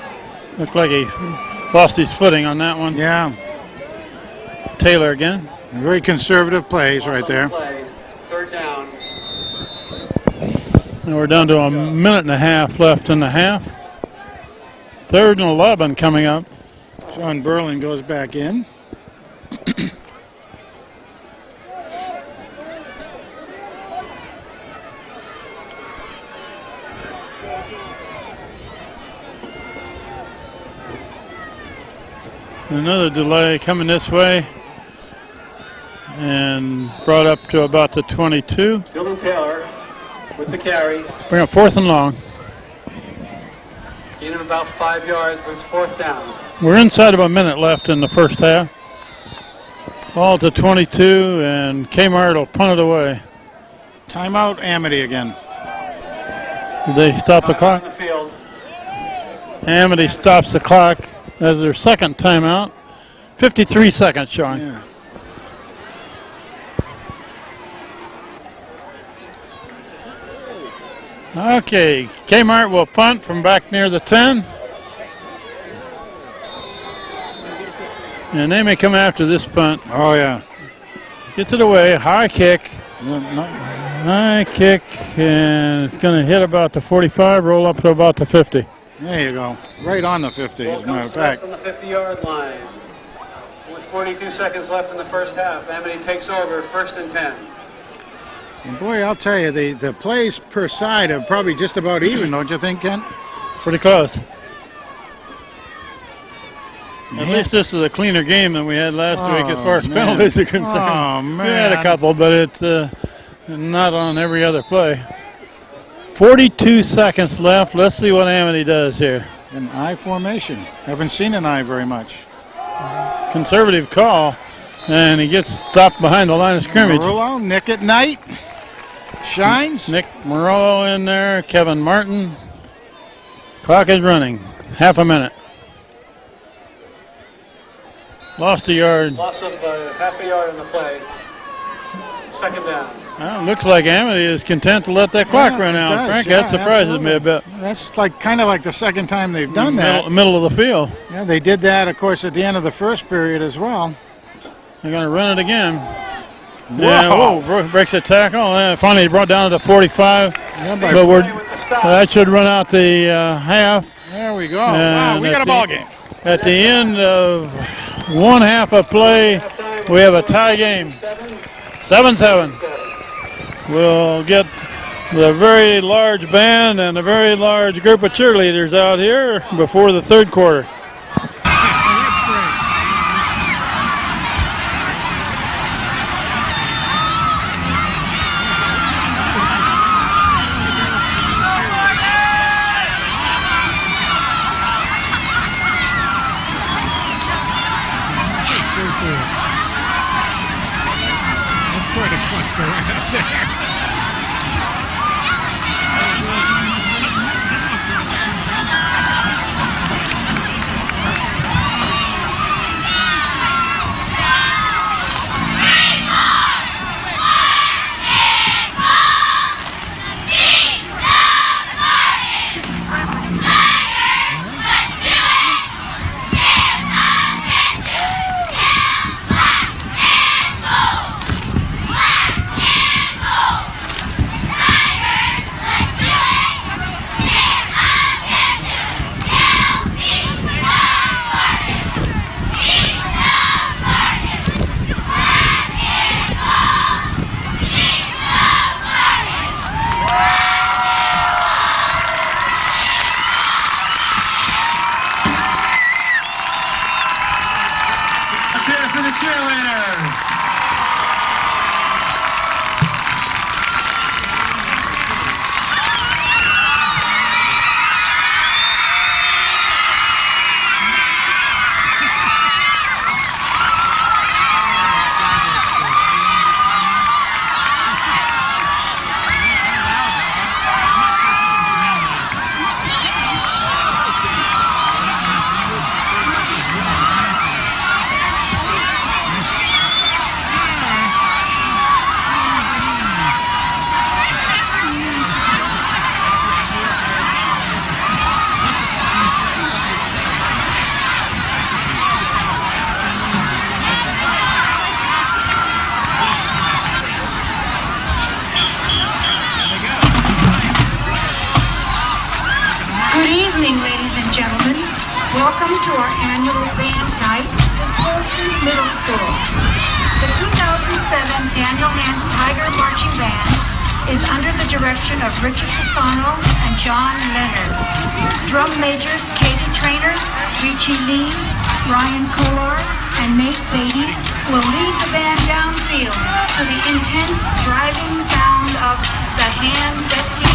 Looked like he lost his footing on that one. Yeah. Taylor again. Very conservative plays right there. Third down. And we're down to a minute and a half left in the half. 3rd and 11 coming up. John Berlin goes back in. Another delay coming this way, and brought up to about the 22. Dylan Taylor with the carry. Bring up 4th and long. Gain of about 5 yards, but it's 4th down. We're inside of a minute left in the first half. Ball to 22, and Kmart will punt it away. Timeout, Amity again. Did they stop the clock? On the field. Amity stops the clock. That's their second timeout. 53 seconds showing. Yeah. Okay, Kmart will punt from back near the 10. And they may come after this punt. Oh, yeah. Gets it away, high kick. No. High kick, and it's going to hit about the 45, roll up to about the 50. There you go. Right on the 50, as a matter of fact. On the 50-yard line. With 42 seconds left in the first half, Amity takes over, 1st and 10. And boy, I'll tell you, the plays per side are probably just about even, don't you think, Kent? Pretty close. At least this is a cleaner game than we had last week as far as penalties are concerned. Oh, man. We had a couple, but it's not on every other play. 42 seconds left. Let's see what Amity does here. An I formation. Haven't seen an I very much. Conservative call, and he gets stopped behind the line of scrimmage. Murillo, Nick at night. Shines. Nick Murillo in there, Kevin Martin. Clock is running. Half a minute. Lost a yard. Loss of half a yard in the play. 2nd down. Well, looks like Amity is content to let that clock run out. Does, Frank, yeah, that surprises me a bit. That's like kind of like the second time they've done that. Middle of the field. Yeah, they did that, of course, at the end of the first period as well. They're going to run it again. Whoa. Yeah, breaks a tackle. Finally brought down to the 45. Yeah, But we're That should run out the half. There we go. Wow, we got a ball game. At the end of one half of play, we have a tie game. 7-7. We'll get the very large band and a very large group of cheerleaders out here before the third quarter. Quite a cluster right up there. Welcome to our annual band night at Folsom Middle School. The 2007 Daniel Mann Tiger Marching Band is under the direction of Richard Fasano and John Leonard. Drum majors Katie Traynor, Richie Lee, Ryan Kolar, and Nate Beatty will lead the band downfield to the intense driving sound of The Hand That Feeds.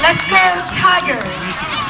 Let's go, Tigers!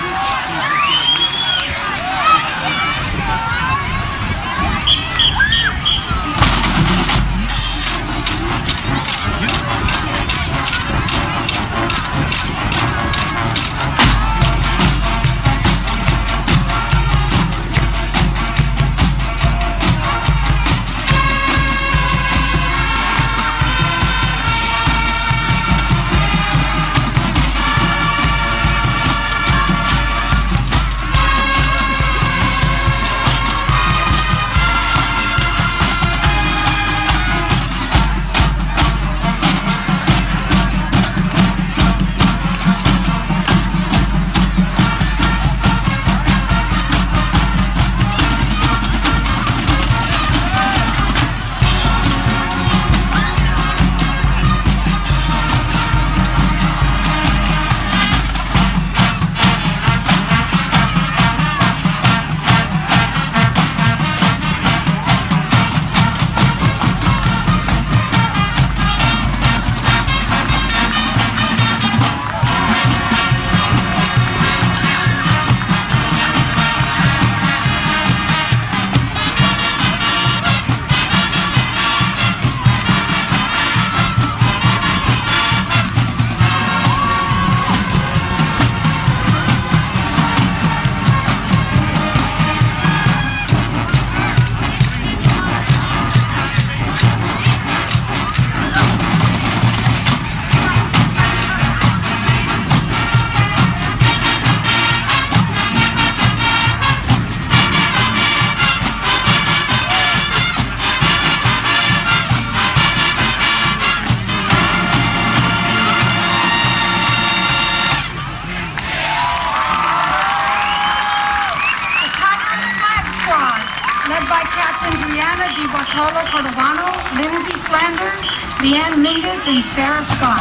Paula Cordovano, Lindsay Flanders, Leanne Mingus, and Sarah Scott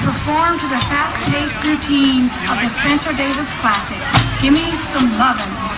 perform to the fast-paced routine of the Spencer Davis Classic. Give me some lovin'.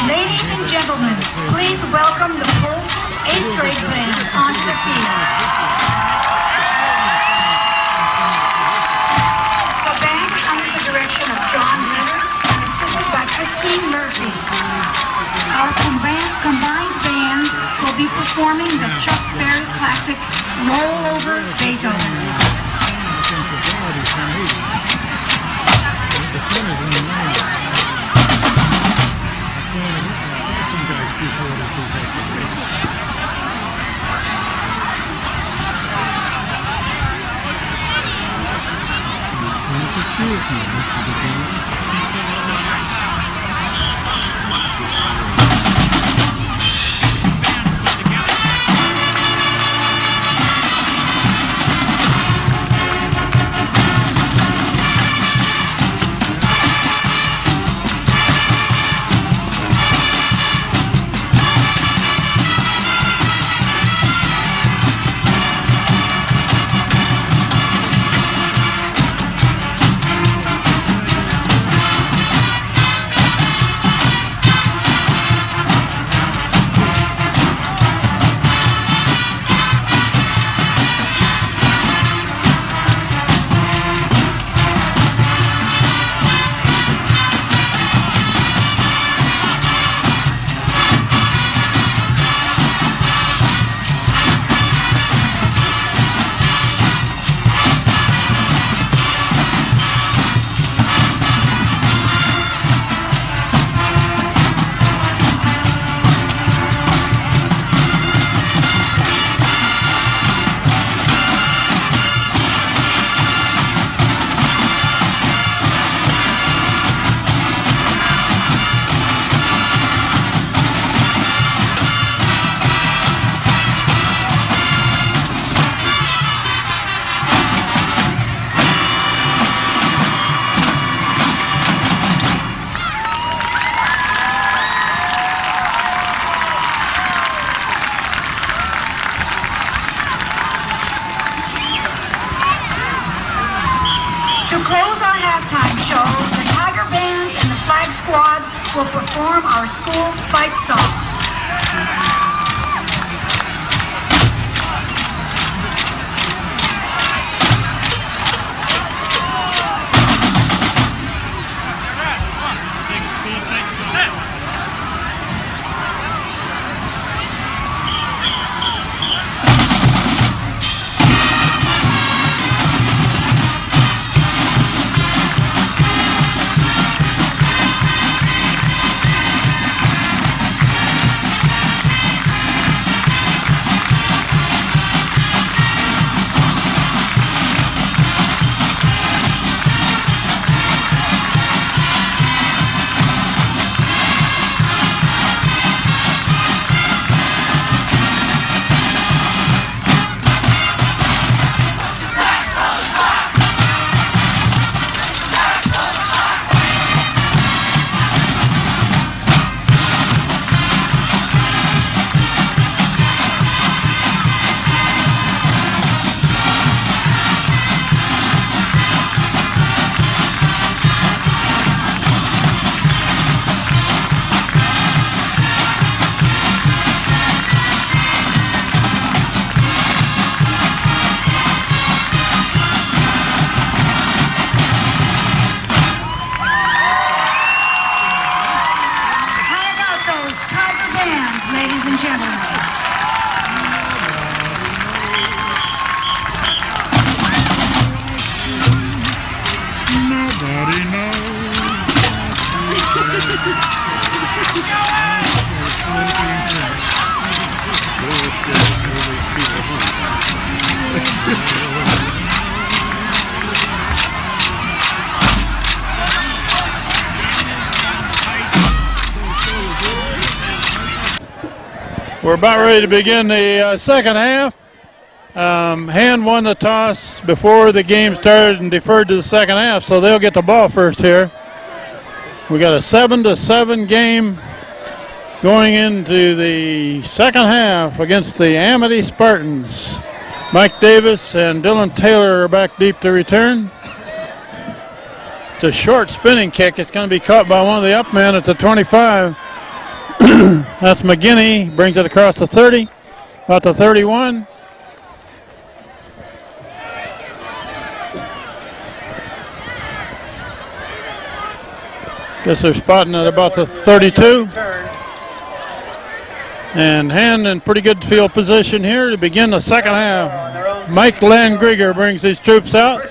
Ladies and gentlemen, please welcome the Polson 8th grade band onto the field. The band is under the direction of John Leonard and assisted by Christine Murphy. Our combined bands will be performing the Chuck Berry classic, Roll Over Beethoven. close our halftime show, the Tiger Band and the Flag Squad will perform our school fight song. Ladies and gentlemen. Nobody We're about ready to begin the second half. Hand won the toss before the game started and deferred to the second half, so they'll get the ball first here. We got a 7-7 game going into the second half against the Amity Spartans. Mike Davis and Dylan Taylor are back deep to return. It's a short spinning kick. It's going to be caught by one of the up men at the 25. That's McGinney, brings it across the 30, about the 31. Guess they're spotting at about the 32. And Hand in pretty good field position here to begin the second half. Mike Landgrieger brings these troops out.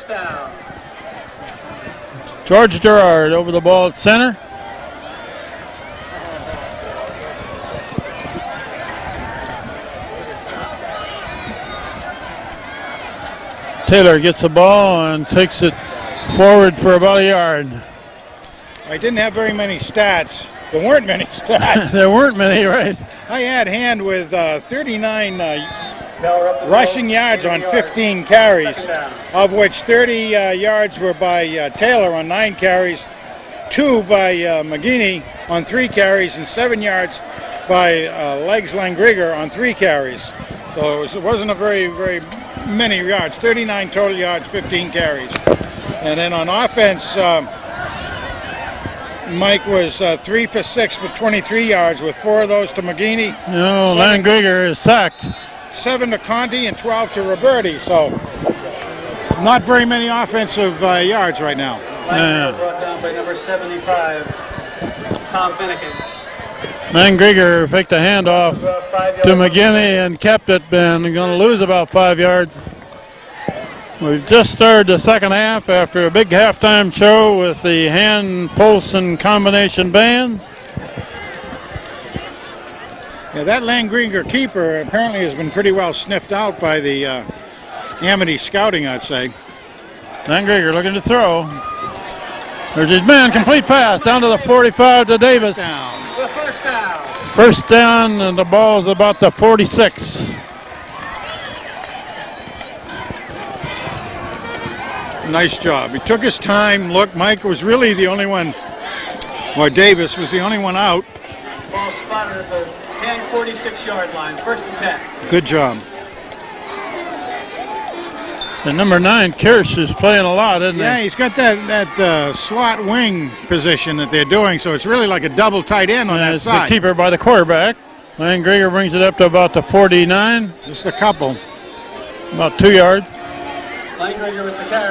George Gerard over the ball at center. Taylor gets the ball and takes it forward for about a yard. I didn't have very many stats. There weren't many stats. There weren't many, right? I had Hand with 39 rushing yards on 15 carries, of which 30 yards were by Taylor on 9 carries, 2 by McGinney on 3 carries, and 7 yards by Legs Landgrieger on 3 carries. So it wasn't a very many yards. 39 total yards, 15 carries. And then on offense, Mike was 3 for 6 for 23 yards, with 4 of those to McGinney. No, Landgrieger is sacked. 7 to Conti and 12 to Roberti. So not very many offensive yards right now. Yeah. Brought down by number 75, Tom Finnegan. Landgrieger faked a handoff to McGinney and kept it, and going to lose about 5 yards. We've just started the second half after a big halftime show with the hand, pulse, and combination bands. Yeah, that Landgrieger keeper apparently has been pretty well sniffed out by the Amity scouting, I'd say. Landgrieger looking to throw. There's his man, complete pass down to the 45 to Davis. First down. First down, and the ball is about the 46. Nice job. He took his time. Look, Mike was really the only one, or Davis was the only one out. Ball spotted at the 10-46 yard line. First and 10. Good job. And number 9, Kirsch, is playing a lot, isn't Yeah, he? he's got that slot wing position that they're doing, so it's really like a double tight end on And that it's side. the keeper by the quarterback. Lane Grieger brings it up to about the 49, Just a couple. about 2 yards.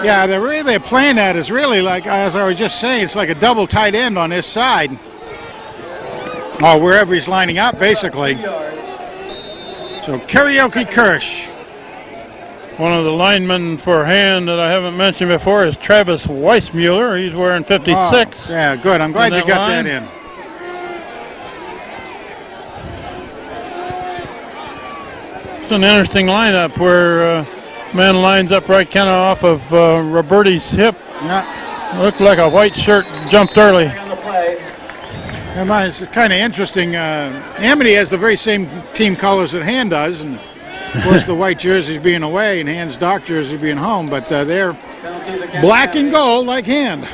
Yeah, the way they're playing that is really like, as I was just saying, it's like a double tight end on this side. Or wherever he's lining up, basically. So Karaoke Kirsch. One of the linemen for Hand that I haven't mentioned before is Travis Weissmuller. He's wearing 56. Oh, yeah, good. I'm glad On you that got line. that in. It's an interesting lineup where man lines up right kind of off of Roberti's hip. Yeah. Looked like a white shirt jumped early. And it's kind of interesting. Amity has the very same team colors that Hand does, and of course the white jerseys being away and Hand's dark jersey being home, but they're black and gold like Hand.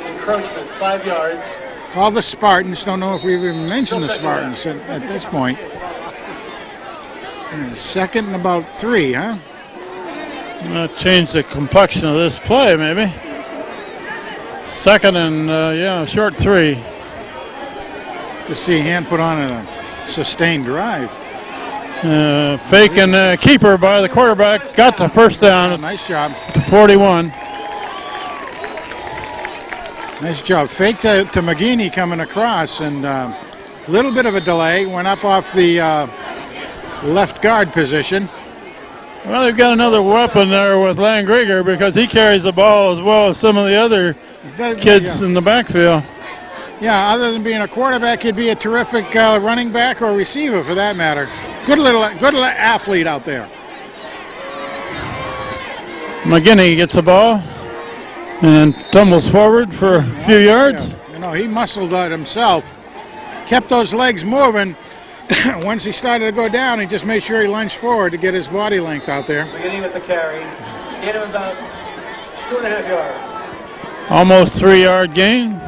Encroachment, 5 yards. Called the Spartans. Don't know if we've even mentioned the Spartans at this point. And second and about 3, huh? Change the complexion of this play, maybe. Second and, short 3. To see Hand put on a sustained drive. Fake and keeper by the quarterback. Got the first down Nice job. to 41. Nice job. Fake to McGinney coming across, and a little bit of a delay. Went up off the left guard position. Well, they've got another weapon there with Lane Grieger because he carries the ball as well as some of the other kids in the backfield. Yeah, other than being a quarterback, he'd be a terrific running back or receiver for that matter. Good little athlete out there. McGinney gets the ball and tumbles forward for a few yards. Yeah. You know, he muscled that himself. Kept those legs moving. Once he started to go down, he just made sure he lunged forward to get his body length out there. Beginning with the carry. Gain of about 2.5 yards. Almost 3-yard gain.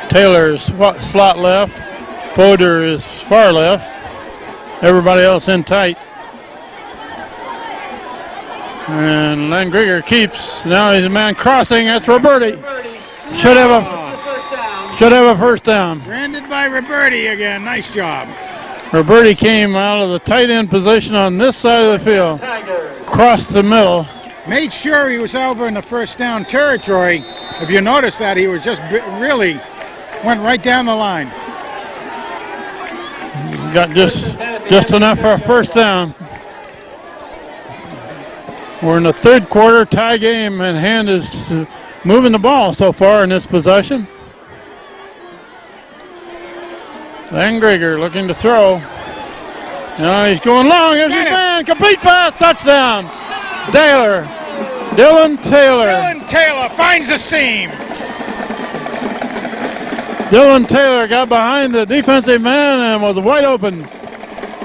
Taylor's slot left. Fodor is far left. Everybody else in tight. And Len Grieger keeps. Now he's a man crossing. That's Roberti. Should have a first down. Branded by Roberti again. Nice job. Roberti came out of the tight end position on this side of the field. Crossed the middle. Made sure he was over in the first down territory. If you notice that, he was just really went right down the line. Got just enough for a first down. We're in the third quarter, tie game, and Hand is moving the ball so far in this possession. Van Grieger looking to throw. Now he's going long. Here's his man. Complete pass. Touchdown. Dylan Taylor. Dylan Taylor finds the seam. Dylan Taylor got behind the defensive man and was wide open.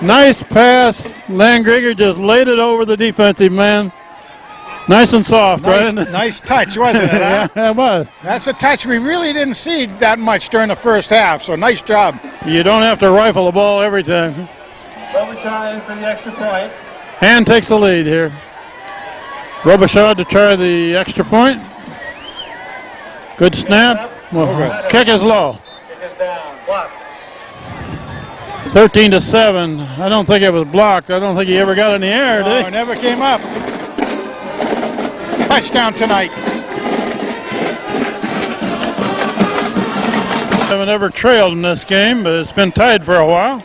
Nice pass. Van Grieger just laid it over the defensive man. Nice and soft, right? Nice touch, wasn't it? Huh? Yeah, it was. That's a touch we really didn't see that much during the first half, so nice job. You don't have to rifle the ball every time. Robichaud in for the extra point. Hand takes the lead here. Robichaud to try the extra point. Good snap. Well, kick is low. Kick is down. Block. 13-7. I don't think it was blocked. I don't think he ever got in the air, did Oh, he? never came up. Touchdown tonight. Haven't ever trailed in this game, but it's been tied for a while.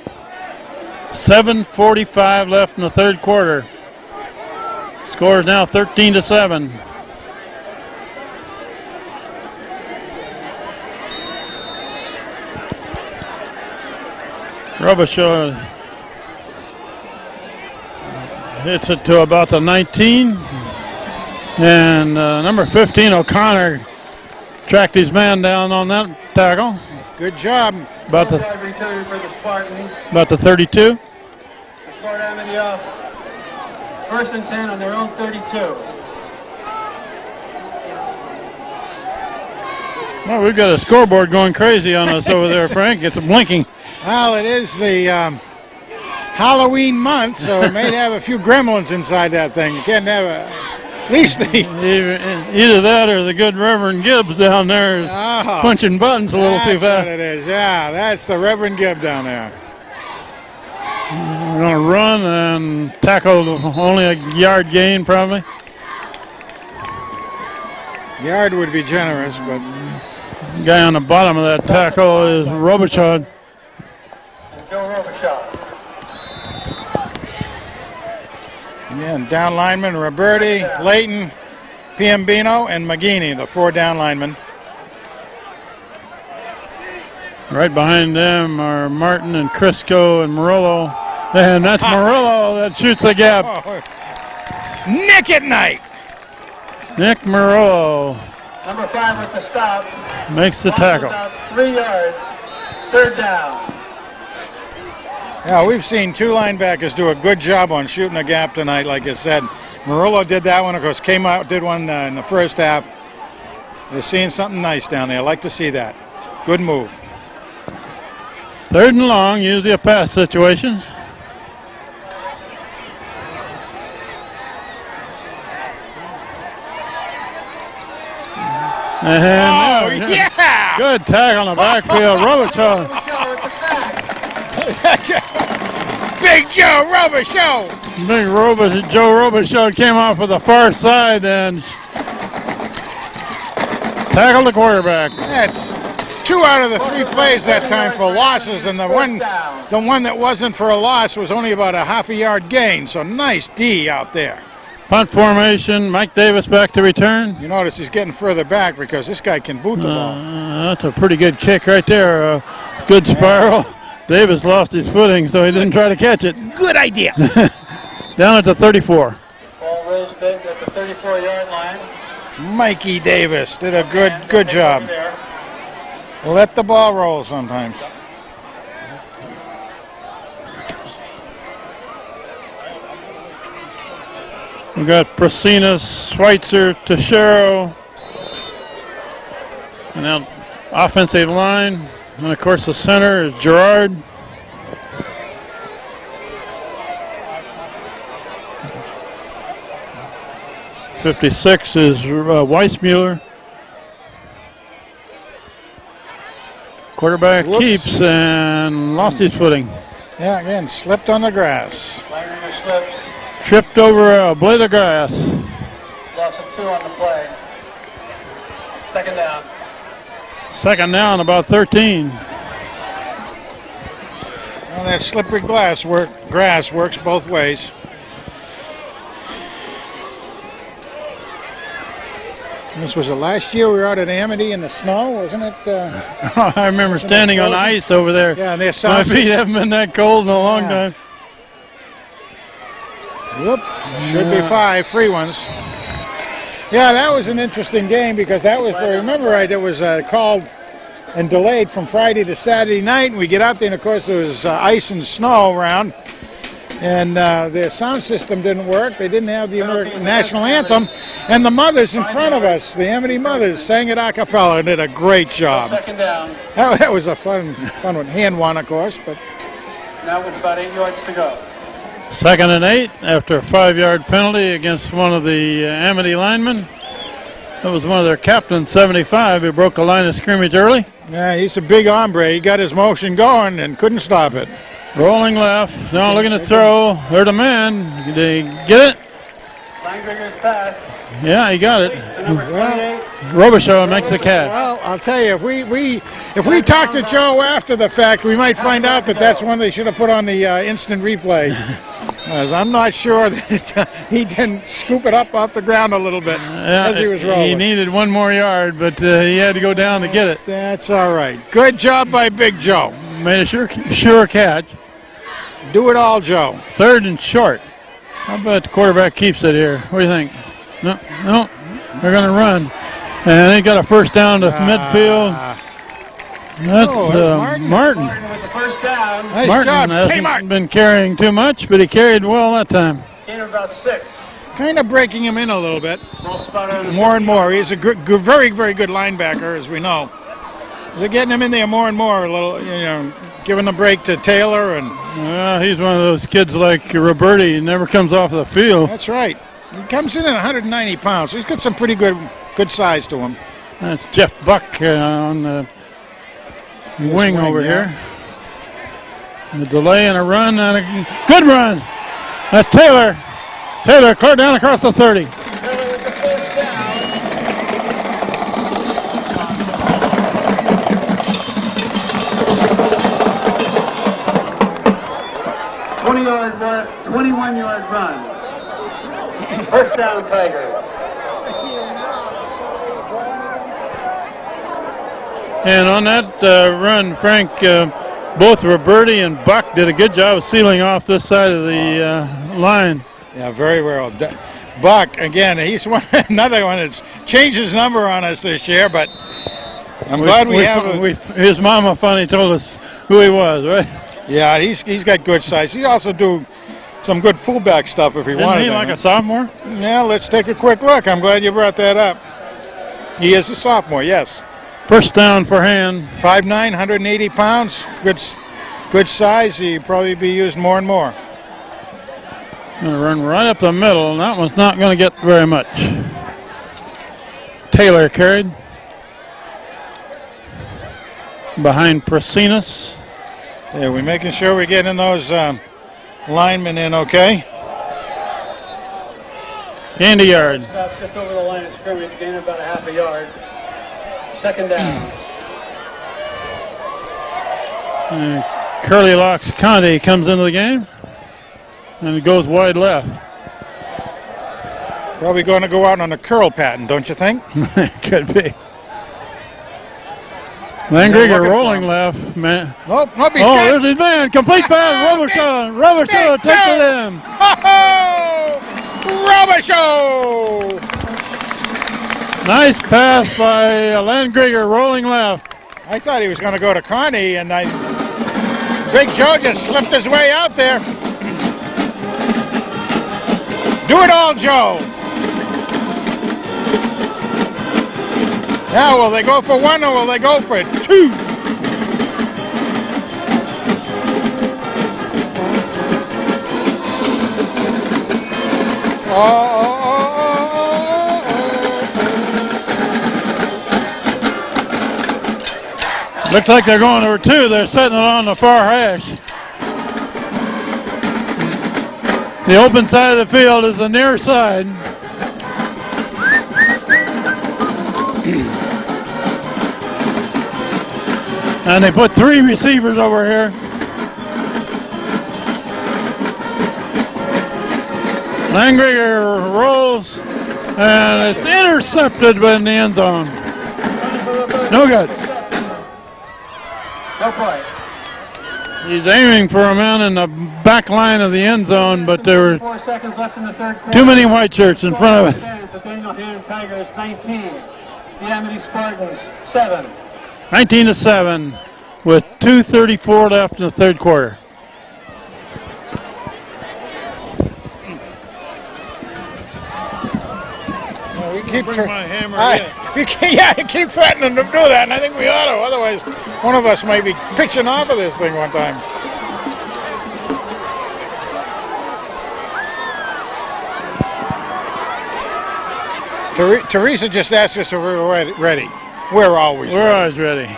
7:45 left in the third quarter. Score is now 13-7. Robichaud hits it to about the 19. And number 15, O'Connor, tracked his man down on that tackle. Good job. About the Return for the Spartans. about the 32. The start Amity off. 1st and 10 on their own 32. Well, we've got a scoreboard going crazy on us over there, Frank. It's blinking. Well, it is the Halloween month, so it may have a few gremlins inside that thing. You can't have at least the... Either that or the good Reverend Gibbs down there is punching buttons a little too fast. That's what it is, yeah. That's the Reverend Gibb down there. We're going to run and tackle only a yard gain, probably. Yard would be generous, but... The guy on the bottom of that tackle is Robichaud. Joe Robichaud. Again, down linemen, Roberti, Layton, Piambino, and McGeaney, the 4 down linemen. Right behind them are Martin and Crisco and Murillo. And that's Murillo that shoots the gap. Oh. Nick at night. Nick Murillo Number 5 with the stop. makes the tackle. About 3 yards. 3rd down. Yeah, we've seen 2 linebackers do a good job on shooting a gap tonight, like I said. Murillo did that one, of course, came out, did one in the first half. They're seeing something nice down there. I like to see that. Good move. 3rd and long, usually a pass situation. And yeah! Good tag on the backfield. Robichaud. Big Joe Robichaud. Joe Robichaud came off with the far side and tackled the quarterback. That's 2 out of the 3 plays that time for losses, and the one that wasn't for a loss was only about a half a yard gain. So nice D out there. Punt formation. Mike Davis back to return. You notice he's getting further back because this guy can boot the ball. That's a pretty good kick right there. Good spiral. Davis lost his footing, so he didn't try to catch it. Good idea. Down at the 34. Ball rolls big at the 34-yard line. Mikey Davis did a good job. Let the ball roll sometimes. We got Prasinas, Schweitzer, Teixeira, and now offensive line, and of course the center is Gerard. '56 is Weissmuller. Quarterback keeps and lost his footing. Yeah, again, slipped on the grass. Langringer slips. Tripped over a blade of grass. Loss of 2 on the play. 2nd down. 2nd down, about 13. Well, that slippery grass works both ways. This was the last year we were out at Amity in the snow, wasn't it? I remember standing on ice over there. Yeah, and their My sound feet haven't been that cold in a long time. Whoop, should be 5 free ones. Yeah, that was an interesting game because that was, if I remember right, it was called and delayed from Friday to Saturday night. And we get out there, and of course there was ice and snow around. And their sound system didn't work. They didn't have the American national anthem. And the mothers in front of us, the Amity mothers, sang it a cappella and did a great job. 2nd down. That was a fun one. Hand one, of course, but Now with about 8 yards to go. 2nd and 8 after a 5-yard penalty against one of the Amity linemen. That was one of their captains, 75, who broke the line of scrimmage early. yeah, he's a big hombre. He got his motion going and couldn't stop it. Rolling left, now looking to throw. There's the man. Did he get it? Langringer's pass. Yeah, he got it. To number 28. Robichaud makes the catch. Well, I'll tell you, if we talk to Joe after the fact, we might find out that that's one they should have put on the instant replay. As I'm not sure that he didn't scoop it up off the ground a little bit as he was rolling. He needed 1 more yard, but he had to go down to get it. That's all right. Good job by Big Joe. Made a sure catch. Do it all, Joe. 3rd and short. How about the quarterback keeps it here? What do you think? No, they're going to run. And they got a first down to midfield. That's Martin. Martin with the first down. Nice Martin job, hasn't Kmart. been carrying too much, but he carried well that time. Gain of about 6. Kind of breaking him in a little bit. Ball spot out of the More and more. He's a very, very good linebacker, as we know. They're getting him in there more and more, a little, giving the break to Taylor, and He's one of those kids like Roberti. He never comes off the field. that's right. He comes in at 190 pounds. He's got some pretty good size to him. That's Jeff Buck on the wing over yeah. here. The delay and a run and a good run. That's Taylor. Taylor clear down across the 30. Yard, 21-yard run. First down, Tigers. And on that run, Frank, both Roberti and Buck did a good job of sealing off this side of the line. Yeah, very well. Buck, again, he's another one that's changed his number on us this year, but I'm glad we have his mama finally told us who he was, right? Yeah, he's got good size. He also do some good fullback stuff if he wanted. Isn't he like a sophomore? Yeah, let's take a quick look. I'm glad you brought that up. He is a sophomore, yes. First down for hand. 5'9", 180 pounds. Good size. He'll probably be used more and more. Going to run right up the middle, and that one's not going to get very much. Taylor carried. Behind Prasinas. Yeah, we're making sure we're getting those linemen in okay. Gained a yard. Stop just over the line of scrimmage, gain about a half a yard. Second down. Curly Locks Conde comes into the game. And it goes wide left. Probably going to go out on a curl pattern, don't you think? Could be. Langriger rolling left, man. Nope, he's Oh, got there's his man. Complete pass. Robichaud. Robichaud takes it in. Robichaud! Nice pass by Langriger rolling left. I thought he was going to go to Connie, and Big Joe just slipped his way out there. Do it all, Joe. Now, will they go for one or will they go for two? Looks like they're going over two. They're setting it on the far hash. The open side of the field is the near side. And they put three receivers over here. Langriger rolls, and it's intercepted in the end zone. No good. No play. He's aiming for a man in the back line of the end zone, but there were 4 seconds left in the third quarter. too many white shirts in front of it. The Daniel Hand Tigers 19. The Amity Spartans 7. 19-7 with 2:34 left in the third quarter. We keep my hammer you keep threatening to do that, and I think we ought to. Otherwise, one of us might be pitching off of this thing one time. Teresa just asked us if we were ready. We're always We're ready. always ready.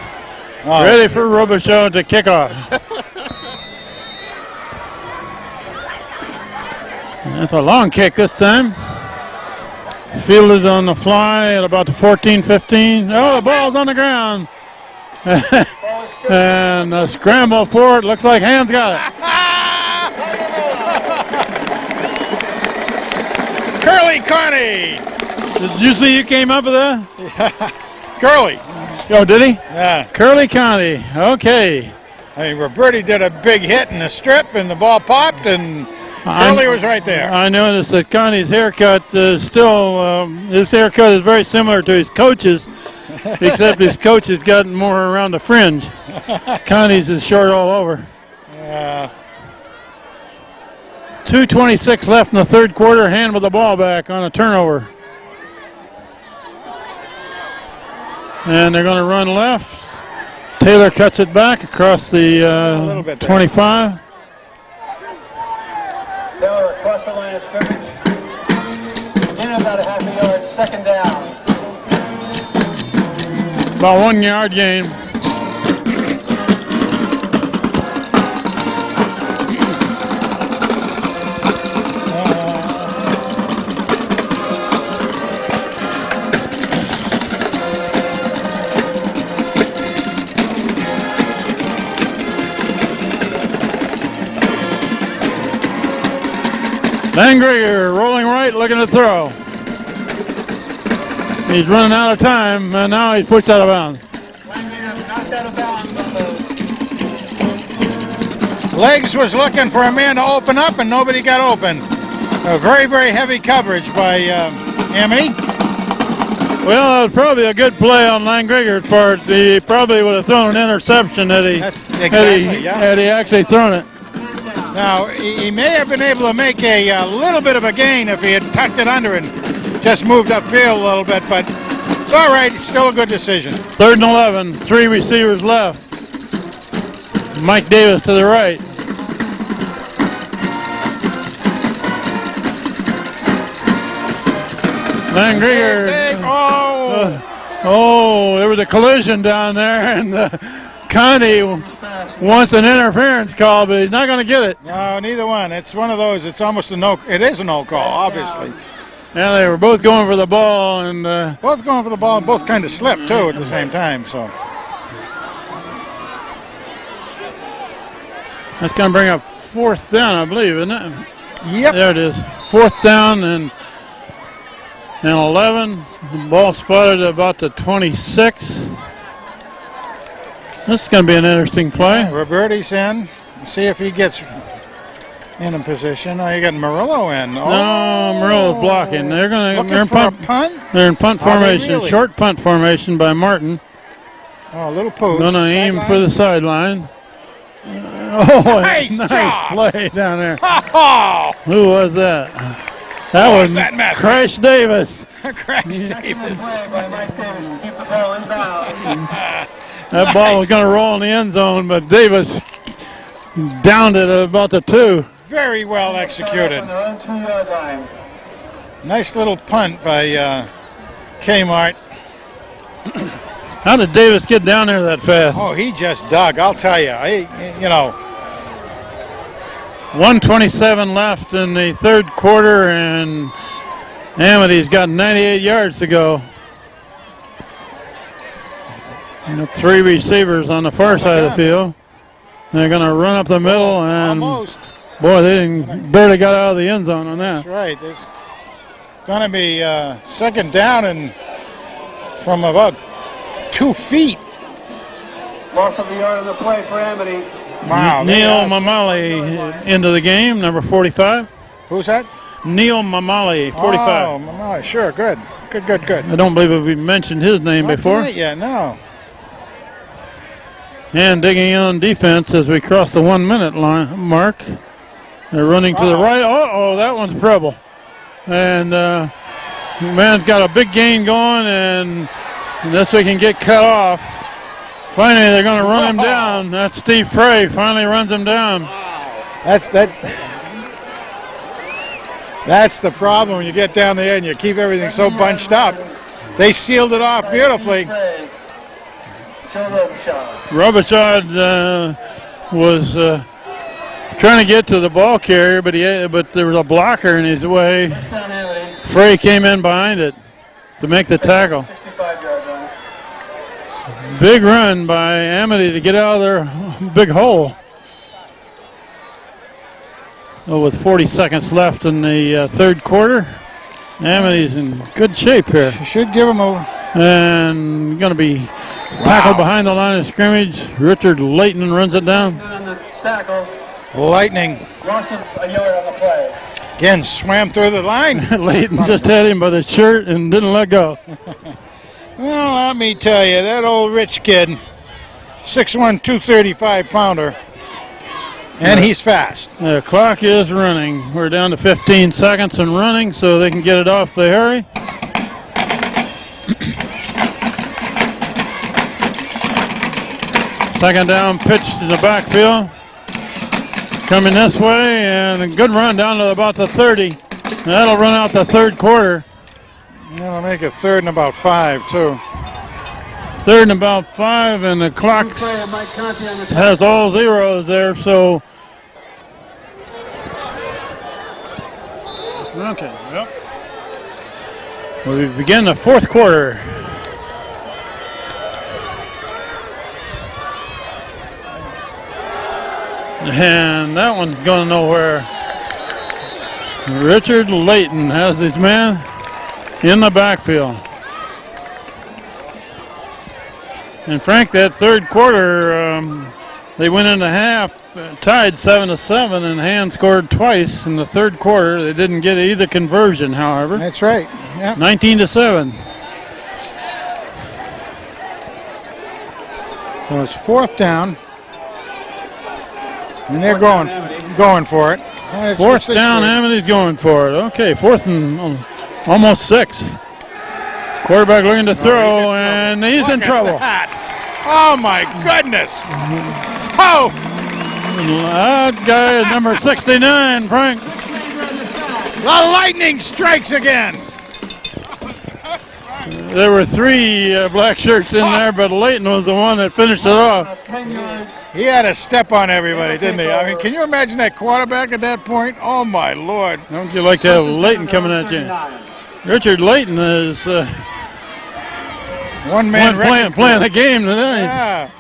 All Ready for Robichaud to kick off. That's a long kick this time. Fielded on the fly at about the 14-15. Oh, the ball's on the ground. And a scramble for it. Looks like Hands got it. Curly Carney. Did you see who came up with that? Curly. Oh, did he? Yeah. Curly County. Okay. I mean, Roberti did a big hit in the strip, and the ball popped, and Curly was right there. I noticed that Connie's haircut is still, his haircut is very similar to his coach's, except his coach has gotten more around the fringe. Connie's is short all over. Yeah. 2:26 left in the third quarter. Hand with the ball back on a turnover. And they're going to run left. Taylor cuts it back across the A little bit there. 25. Taylor across the line of scrimmage. In about a half a yard, second down. About 1 yard gain. Langriger rolling right, looking to throw. He's running out of time, and now he's pushed out of bounds. Langriger knocked out of bounds on the Legs was looking for a man to open up, and nobody got open. A very, very heavy coverage by Amity. Well, that was probably a good play on Langriger's part. He probably would have thrown an interception had he actually thrown it. Now, he may have been able to make a little bit of a gain if he had tucked it under and just moved upfield a little bit, but it's all right. It's still a good decision. 3rd and 11, 3 receivers left. Mike Davis to the right. Langriger. There was a collision down there, and Connie wants an interference call, but he's not going to get it. No, neither one. It's one of those. It's almost a no. It is a no call, obviously. Yeah, they were both going for the ball, and Both going for the ball, and both kind of slipped too at the same time. So that's going to bring up 4th down, I believe, isn't it? yep. There it is. 4th down and 11. The ball spotted at about the 26. This is going to be an interesting play. Roberti's in. See if he gets in a position. Oh, you got Murillo in. Oh. No, Murillo's blocking. They're going to. Looking for a punt. They're in punt Are they formation, really? short punt formation by Martin. Oh, a little pooch. Going to aim Sideline. for the sideline. Nice job. Play down there. Oh, Who was that? That Oh, was is that message? Crash Davis. Crash Davis. play by Mike Davis to keep the ball in bounds. That ball was going to roll in the end zone, but Davis downed it at about the 2. Very well executed. On their own 2-yard line. Nice little punt by Kmart. How did Davis get down there that fast? Oh, he just dug. I'll tell you. 1:27 left in the 3rd quarter, and Amity's got 98 yards to go. And 3 receivers on the far side of the field. They're going to run up the middle, and almost. boy, they barely got out of the end zone on that. That's right. It's going to be 2nd down and from about 2 feet. Loss of the yard on the play for Amity. Wow. Neil Mamali into the game, number 45. Who's that? Neil Mamali, 45. Oh, Mamali. Sure. Good. Good. I don't believe we've mentioned his name Not before. tonight yet, no. And digging in on defense as we cross the 1 minute line mark. They're running to the right. Oh, that one's Preble. And man's got a big gain going, and this we can get cut off. Finally, they're going to run him down. That's Steve Frey. Finally runs him down. That's the problem when you get down there and you keep everything so bunched up. They sealed it off beautifully. Robichaud was trying to get to the ball carrier, but there was a blocker in his way. Frey came in behind it to make the tackle. Big run by Amity to get out of their big hole. With 40 seconds left in the 3rd quarter, Amity's in good shape here. Should give him a. And going to be tackled behind the line of scrimmage. Richard Layton runs it down. Lightning. Lost a yard on the play. Again, swam through the line. Layton just had him by the shirt and didn't let go. Well, let me tell you, that old rich kid, 6'1", 235-pounder, and he's fast. The clock is running. We're down to 15 seconds and running, so they can get it off the hurry. Second down pitch to the backfield. Coming this way, and a good run down to about the 30. That'll run out the third quarter. That'll make it 3rd and about 5, too. 3rd and about 5, and the clock has all zeros there, so. Okay, yep. We begin the fourth quarter. And that one's going nowhere. Richard Layton has his man in the backfield. And Frank, that third quarter, they went into half, tied 7-7, and Hand scored twice in the third quarter. They didn't get either conversion, however. That's right. Yeah. 19-7. So it's 4th down. And they're going for it. Fourth down, Amity's going for it. Okay, 4th and almost 6. Quarterback looking to throw, and he's in trouble. Oh, my goodness. Oh! That guy is number 69, Frank. The lightning strikes again. There were 3 black shirts in there, but Layton was the one that finished it off. He had to step on everybody, didn't he? I mean, can you imagine that quarterback at that point? Oh, my Lord. Don't you like to have Layton coming at you? Richard Layton is one-man playing the game tonight. Yeah.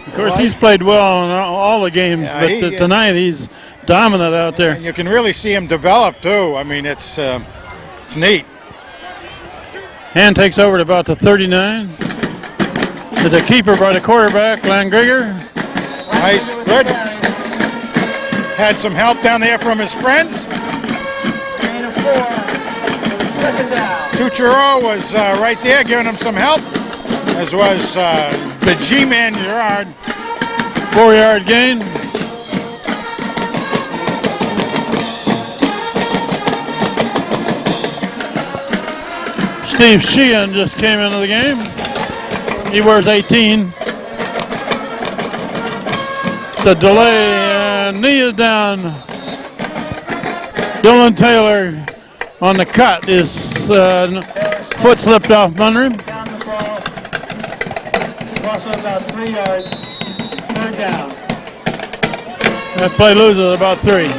Of course, he's played well in all the games, but tonight he's dominant out there. And you can really see him develop, too. I mean, it's neat. Hand takes over to about the 39. To the keeper by the quarterback, Landgrigger. Nice, good. Had some help down there from his friends. Tuchero was right there giving him some help, as was the G-man Gerard. 4-yard gain. Steve Sheehan just came into the game. He wears 18. The delay, and knee is down. Dylan Taylor on the cut. His foot slipped off under him. Down the ball. Also about 3 yards. 3rd down. That play loses about 3.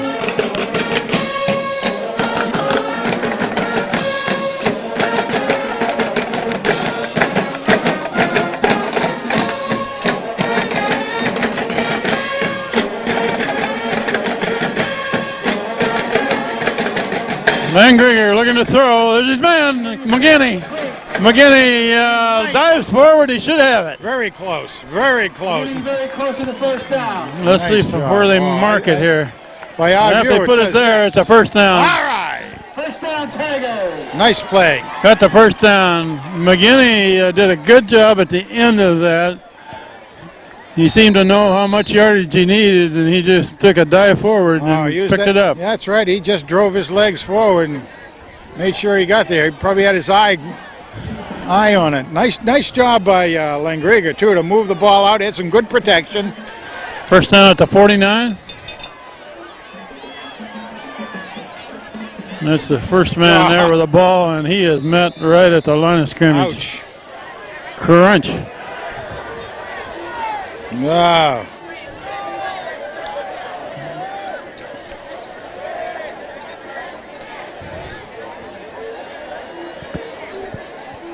Landgrigger looking to throw. There's his man, McGinney. McGinney dives forward. He should have it. Very close. Very close. Very close to the 1st down. Let's see where they mark it here. By our view, if they put it there, it's a 1st down. All right. 1st down, Tigers. Nice play. Got the 1st down. McGinney did a good job at the end of that. He seemed to know how much yardage he needed, and he just took a dive forward and picked it up. Yeah, that's right. He just drove his legs forward and made sure he got there. He probably had his eye on it. Nice job by Landgrigger, too, to move the ball out. Had some good protection. 1st down at the 49. That's the first man there with the ball, and he is met right at the line of scrimmage. Ouch. Crunch. Wow.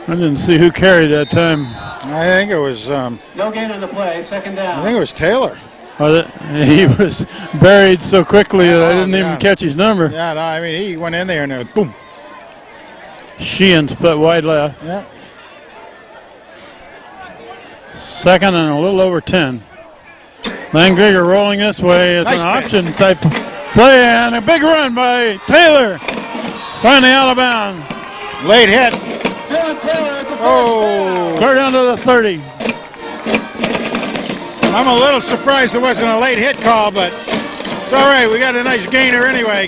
I didn't see who carried that time. I think it was. No gain on the play. 2nd down. I think it was Taylor. He was buried so quickly that I didn't even catch his number. Yeah, no, I mean, he went in there and it was boom. Sheehan split wide left. Yeah. 2nd and a little over 10. Landgrigger rolling this way. It's Nice an pitch. option type play, and a big run by Taylor. Finally out of bounds. Late hit. Dylan Taylor at the Oh. Clear down to the 30. I'm a little surprised it wasn't a late hit call, but it's all right. We got a nice gainer anyway.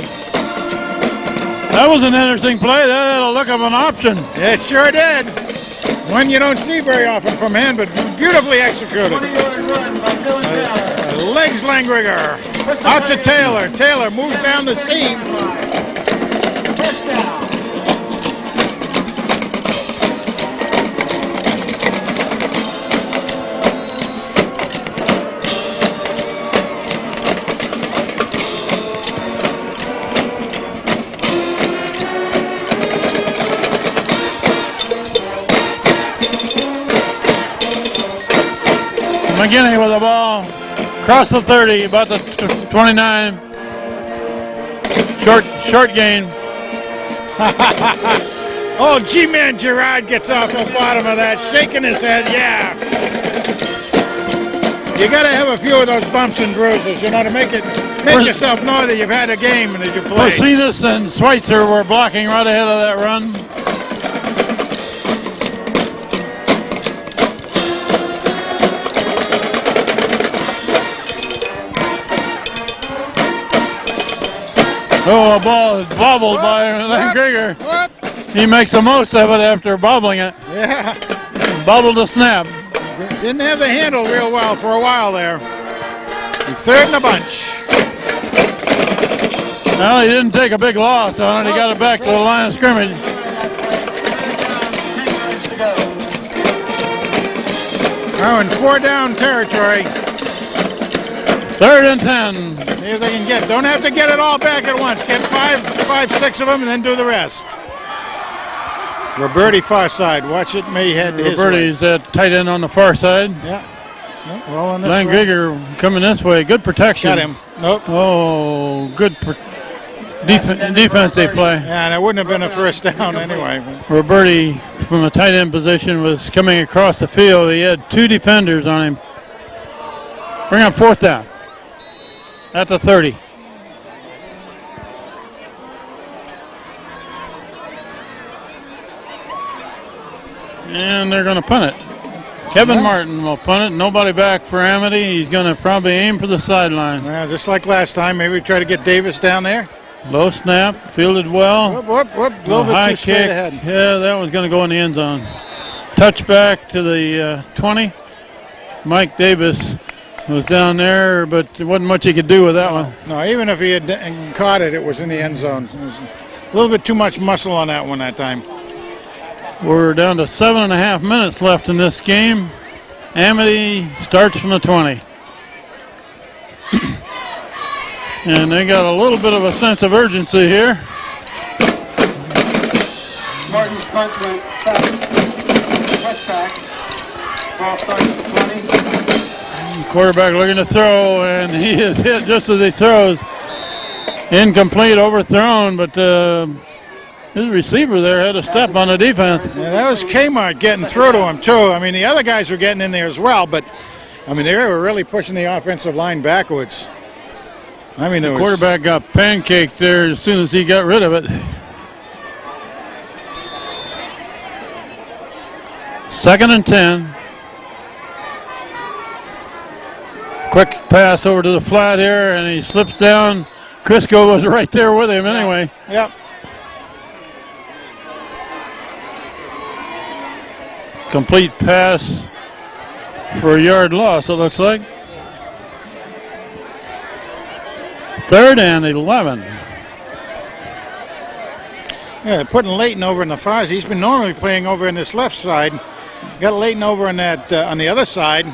That was an interesting play. That had a look of an option. It sure did. One you don't see very often from him, but beautifully executed. 20-yard run by Dylan Ballard. Legs Langriger. Out to Taylor. Taylor moves down the seam. First down. McGinney with the ball. Across the 30, about the 29. Short gain. Oh, G-Man Gerard gets off the bottom of that, shaking his head, yeah. You got to have a few of those bumps and bruises, you know, to make yourself know that you've had a game and that you played. Porcinas and Schweitzer were blocking right ahead of that run. Oh, a ball is bobbled by Langriger. He makes the most of it after bobbling it. Yeah. Bobbled the snap. Didn't have the handle real well for a while there. He's third in the bunch. Well, he didn't take a big loss on it. He got it back to the line of scrimmage. Now in 4 down territory. 3rd and 10. See if they can get. Don't have to get it all back at once. Get five, 6 of them, and then do the rest. Roberti far side. Watch it. May head his way. Roberti's at tight end on the far side. Yeah. Nope, well on this Langriger coming this way. Good protection. Got him. Nope. Oh, good defensive play. Yeah, and it wouldn't have been a first down anyway. Roberti from a tight end position was coming across the field. He had 2 defenders on him. Bring up 4th down. At the 30. And they're going to punt it. Kevin Martin will punt it. Nobody back for Amity. He's going to probably aim for the sideline. Well, just like last time, maybe try to get Davis down there. Low snap, fielded well. Whoop. A little bit high too straight kick. ahead. Yeah, that one's going to go in the end zone. Touchback to the 20. Mike Davis was down there, but there wasn't much he could do with that one. No, even if he had caught it, it was in the end zone. It was a little bit too much muscle on that one that time. We're down to 7.5 minutes left in this game. Amity starts from the 20. And they got a little bit of a sense of urgency here. Martin's punt went fast. Touchback. Ball starts at the 20. Quarterback looking to throw, and he is hit just as he throws. Incomplete, overthrown, but his receiver there had a step on the defense. Yeah, that was Kmart getting through to him, too. I mean, the other guys were getting in there as well, but, I mean, they were really pushing the offensive line backwards. I mean, the quarterback got pancaked there as soon as he got rid of it. 2nd and 10. Quick pass over to the flat here, and he slips down. Crisco was right there with him anyway. Yep. Complete pass for a yard loss, it looks like. 3rd and 11. Yeah, putting Leighton over in the far. He's been normally playing over in this left side. Got Leighton over in that on the other side.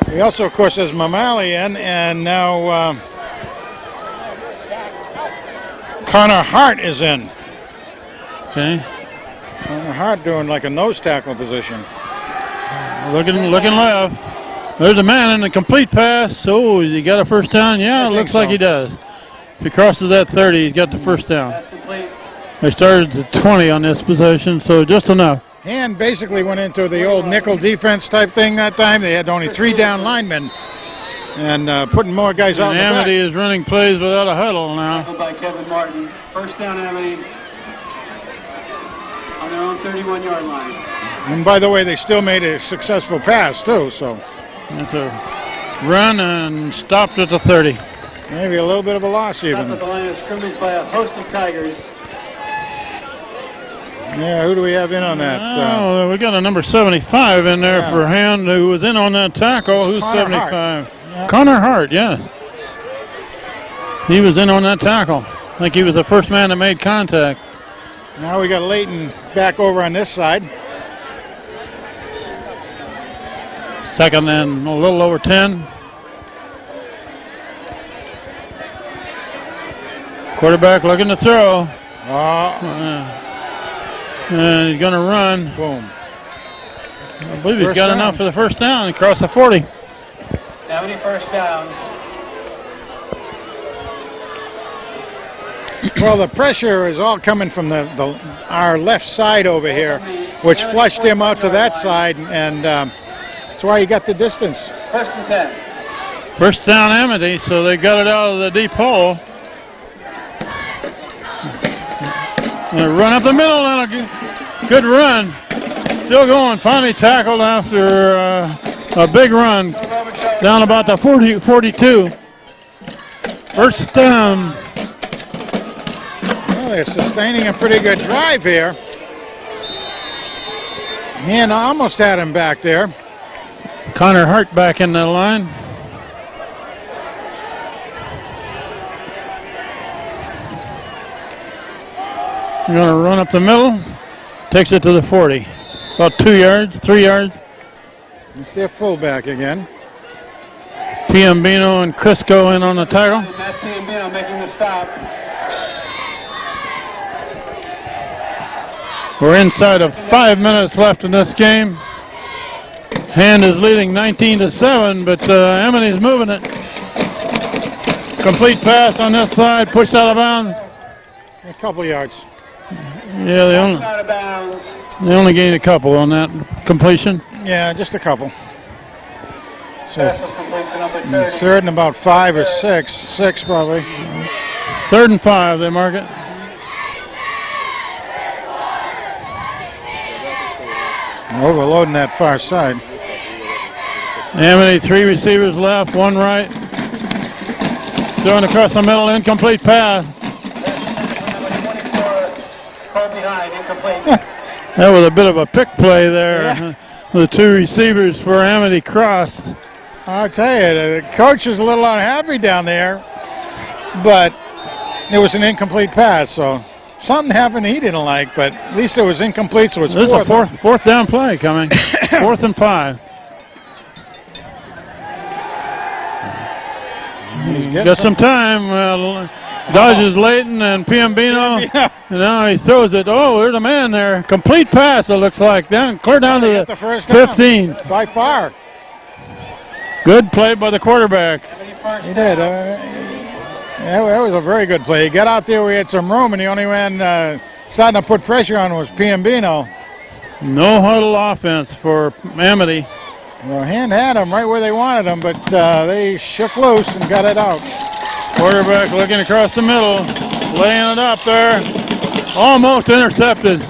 He also, of course, has Mamali in, and now Connor Hart is in. Okay. Connor Hart doing like a nose tackle position. Looking left. There's a man in the complete pass. Oh, has he got a first down? Yeah, it looks like he does. If he crosses that 30, he's got the first down. That's complete. They started at 20 on this possession, so just enough. And basically went into the old nickel defense type thing that time. They had only 3 down linemen and putting more guys out in the back. Amity is running plays without a huddle now. Tackled by Kevin Martin. First down, Amity. On their own 31-yard line. And by the way, they still made a successful pass too, so. That's a run and stopped at the 30. Maybe a little bit of a loss Stopped even. at the line of scrimmage by a host of Tigers. Yeah, who do we have in on that? Oh, we got a number 75 in there for Hand, who was in on that tackle. Who's Connor 75? Hart. Yeah. Connor Hart, yes. He was in on that tackle. I think he was the first man that made contact. Now we got Leighton back over on this side. Second and a little over 10. Quarterback looking to throw. And he's going to run. Boom. I believe he's First got down. enough for the first down. Across the 40. Amity first down. Well, the pressure is all coming from our left side over here, which flushed him out to that side, and that's why he got the distance. First and 10. First down Amity, so they got it out of the deep hole. And run up the middle and a good run. Still going. Finally tackled after a big run down about the 42. First down. Well, they're sustaining a pretty good drive here. And almost had him back there. Connor Hart back in the line. We're going to run up the middle. Takes it to the 40. About 2 yards, 3 yards. It's their fullback again. Piambino and Crisco in on the tackle. Matt Piambino making the stop. We're inside of 5 minutes left in this game. Hand is leading 19-7, but Amity's moving it. Complete pass on this side, pushed out of bounds. A couple yards. Yeah, Out of bounds. they only gained a couple on that completion. Yeah, just a couple. So Pass is complete to number 30. third and about 5 or 6. 6 probably. 3rd and 5, they mark it. Overloading that far side. Amity, 3 receivers left, 1 right. Throwing across the middle, incomplete pass. Behind, incomplete. That was a bit of a pick play there. Yeah. The 2 receivers for Amity crossed. I'll tell you, the coach is a little unhappy down there, but it was an incomplete pass, so something happened he didn't like, but at least it was incomplete, so it's This is a fourth. fourth down play coming. 4th and 5. He's getting Got some time. Dodges Leighton and Piambino. Yeah. And now he throws it. Oh, there's a man there. Complete pass, it looks like. Clear down to Get the the first down. 15. By far. Good play by the quarterback. He did. That was a very good play. He got out there, we had some room, and the only man starting to put pressure on was Piambino. No huddle offense for Amity. Well, Hand had him right where they wanted him, but they shook loose and got it out. Quarterback looking across the middle, laying it up there. Almost intercepted.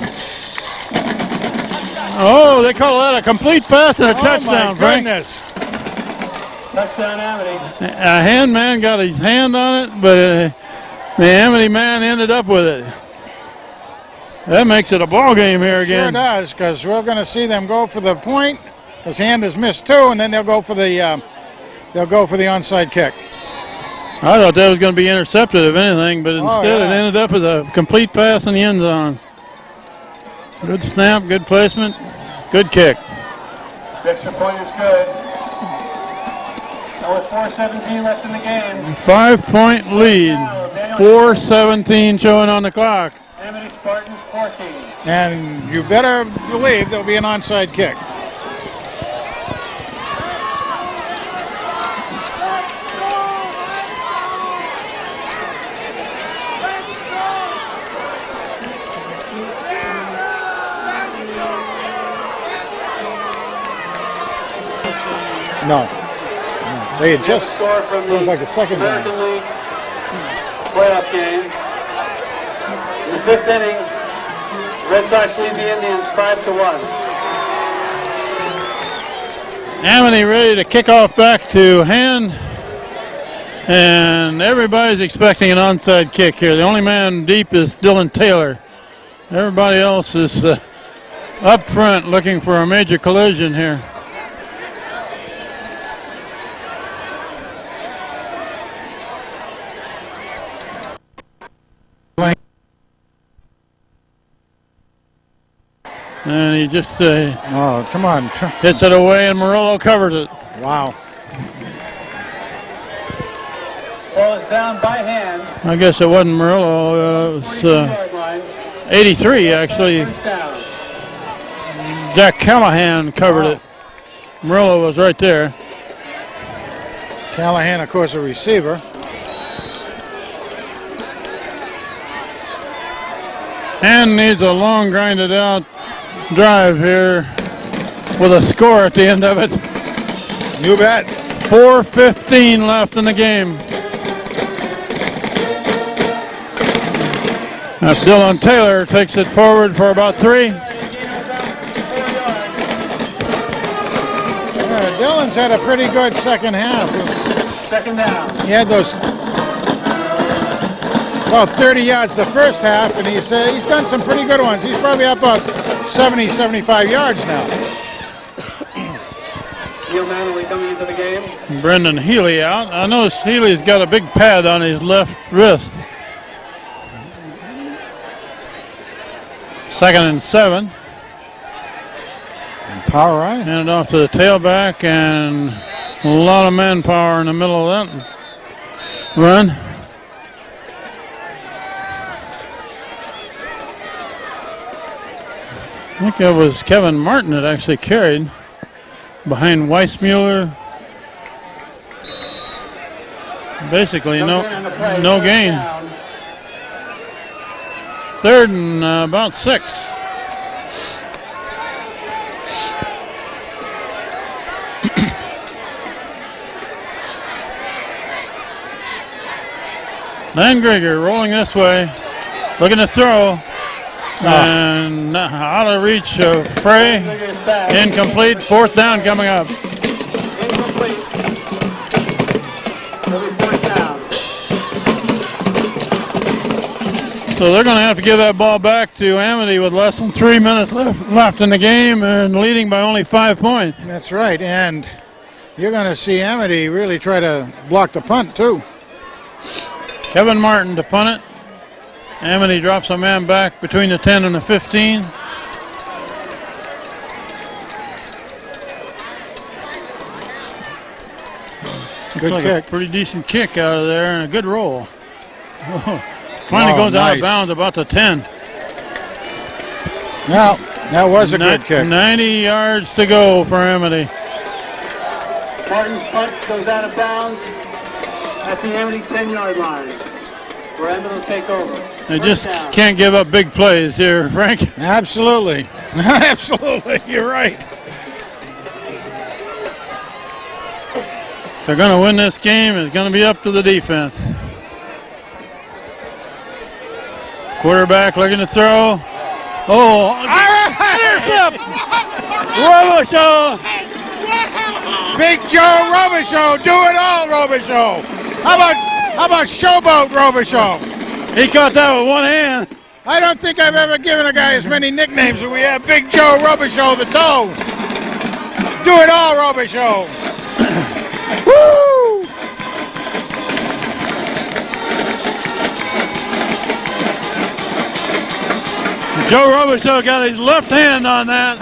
Oh, they call that a complete pass and a touchdown, Oh, my Frank. goodness. Touchdown Amity. A Hand man got his hand on it, but the Amity man ended up with it. That makes it a ball game here Sure again. does, because we're going to see them go for the point, because Hand has missed 2, and then they'll go for the onside kick. I thought that was going to be intercepted, if anything, but instead yeah. it ended up as a complete pass in the end zone. Good snap, good placement, good kick. The extra point is good. Now with 4:17 left in the game. 5-point lead. 4:17 showing on the clock. Amity Spartans 14. And you better believe there'll be an onside kick. No. They had just, Score from it was the like a second American down. League playoff game. In the 5th inning, Red Sox lead the Indians 5-1. Amity ready to kick off back to Hand. And everybody's expecting an onside kick here. The only man deep is Dylan Taylor. Everybody else is up front looking for a major collision here. And he just Oh, come on. hits it away, and Murillo covers it. Wow. Ball is down by hand. I guess it wasn't Murillo. It was 42-yard line. 83, actually. First down. Jack Callahan covered it. Murillo was right there. Callahan, of course, a receiver. And needs a long grinded out drive here with a score at the end of it. You bet. 4:15 left in the game. Now Dylan Taylor takes it forward for about 3. Dylan's had a pretty good second half. Second down. He had those about 30 yards the first half, and he's done some pretty good ones. He's probably up about 70, 75 yards now. Neil Manley coming into the game. Brendan Healy out. I noticed Healy's got a big pad on his left wrist. 2nd and 7. Power right. Hand it off to the tailback, and a lot of manpower in the middle of that run. I think it was Kevin Martin that actually carried behind Weissmuller. Basically, no gain. 3rd and about 6. Van Grieger rolling this way, looking to throw, and out of reach of Frey. Incomplete. 4th down coming up. Incomplete. It'll be 4th down. So they're going to have to give that ball back to Amity with less than 3 minutes left in the game and leading by only 5 points. That's right, and you're going to see Amity really try to block the punt, too. Kevin Martin to punt it. Amity drops a man back between the 10 and the 15. Good Looks like kick. a pretty decent kick out of there and a good roll. Finally goes out nice. of bounds about the 10. Now, that was a good kick. 90 yards to go for Amity. Martin's punt goes out of bounds at the Amity 10-yard line. Where Amity will take over. They First just down. can't give up big plays here, Frank. Absolutely. Absolutely. You're right. If they're going to win this game, it's going to be up to the defense. Quarterback looking to throw. Oh, intercept! Robichaud! Big Joe Robichaud. Do it all, Robichaud. How about Showboat Robichaud? He caught that with one hand. I don't think I've ever given a guy as many nicknames as we have. Big Joe Robichaud the toe. Do it all, Robichaud. Woo! Joe Robichaud got his left hand on that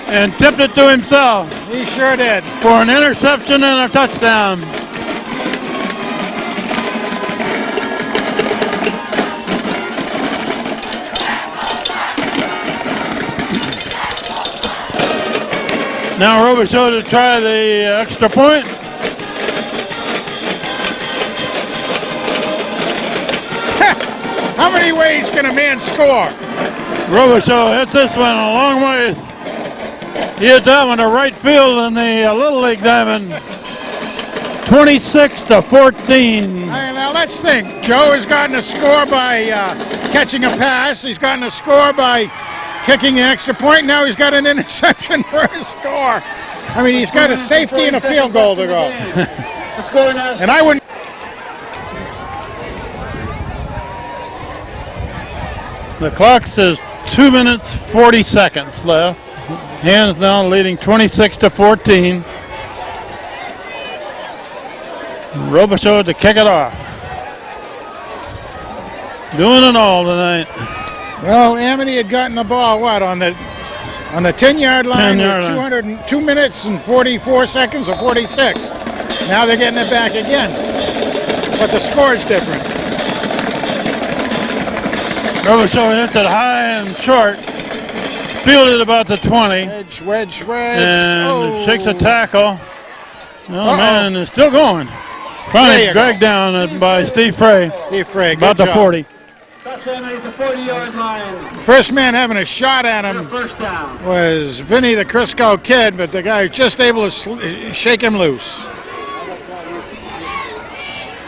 and tipped it to himself He sure did. for an interception and a touchdown. Now Robichaud to try the extra point. How many ways can a man score? Robichaud hits this one a long way. He hit that one to right field in the Little League diamond. 26-14. Now let's think. Joe has gotten a score by catching a pass. He's gotten a score by kicking an extra point. Now he's got an interception for a score. I mean, he's got a safety and a field goal to go. The score now. And I wouldn't. The clock says 2 minutes 40 seconds left. Hands now leading 26-14. Robichaud to kick it off. Doing it all tonight. Well, Amity had gotten the ball, on the 10-yard line 10-yard with 2 minutes and 44 seconds or 46. Now they're getting it back again. But the score's different. Robichaud hits it high and short. Fielded about the 20. Wedge. And shakes a tackle. Oh, man, it's still going. Finally dragged down by Steve Frey. Steve Frey, about the 40. Touch Amity at the 40-yard line. First man having a shot at him First down. was Vinny the Crisco kid, but the guy was just able to shake him loose.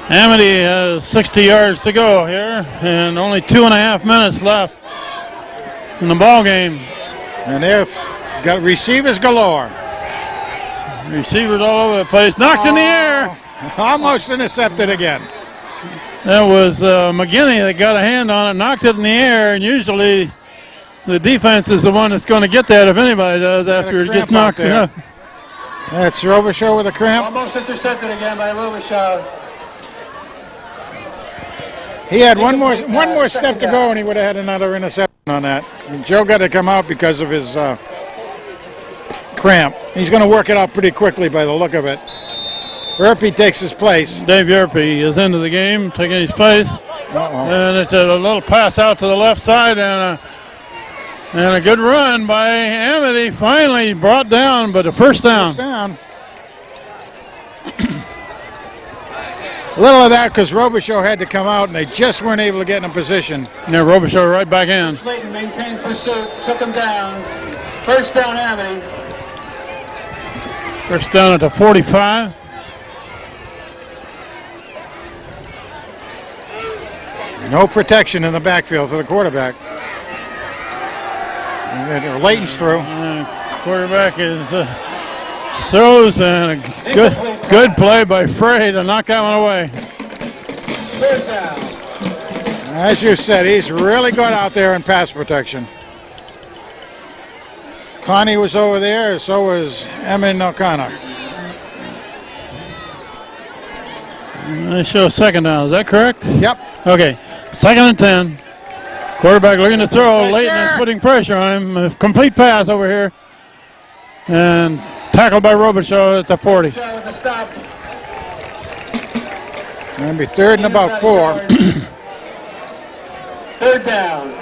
Amity has 60 yards to go here, and only 2.5 minutes left in the ball game. And they've got receivers galore. Receivers all over the place. Knocked in the air. Almost intercepted again. That was McGinney that got a hand on it, knocked it in the air, and usually the defense is the one that's going to get that if anybody does after it gets knocked up. That's Robichaud with a cramp. Almost intercepted again by Robichaud. He had one more step to go, and he would have had another interception on that. And Joe got to come out because of his cramp. He's going to work it out pretty quickly by the look of it. Yerpe takes his place. Dave Yerpe is into the game, taking his place. And it's a little pass out to the left side, and a good run by Amity. Finally brought down, but a first down. First down. A little of that because Robichaud had to come out, and they just weren't able to get in position. Yeah, Robichaud right back in. Slayton maintained pursuit, took him down. First down, Amity. First down at the 45. No protection in the backfield for the quarterback. Layton's through. Quarterback is throws, and a good play by Frey to knock that one away. Third down. As you said, he's really good out there in pass protection. Connie was over there, so was Emin O'Connor. They show second down, is that correct? Yep. Okay, 2nd and 10. Quarterback looking to throw. Layton is putting pressure on him. A complete pass over here. And tackled by Robichaud at the 40. With the stop. Going to be 3rd and about 4. Third down.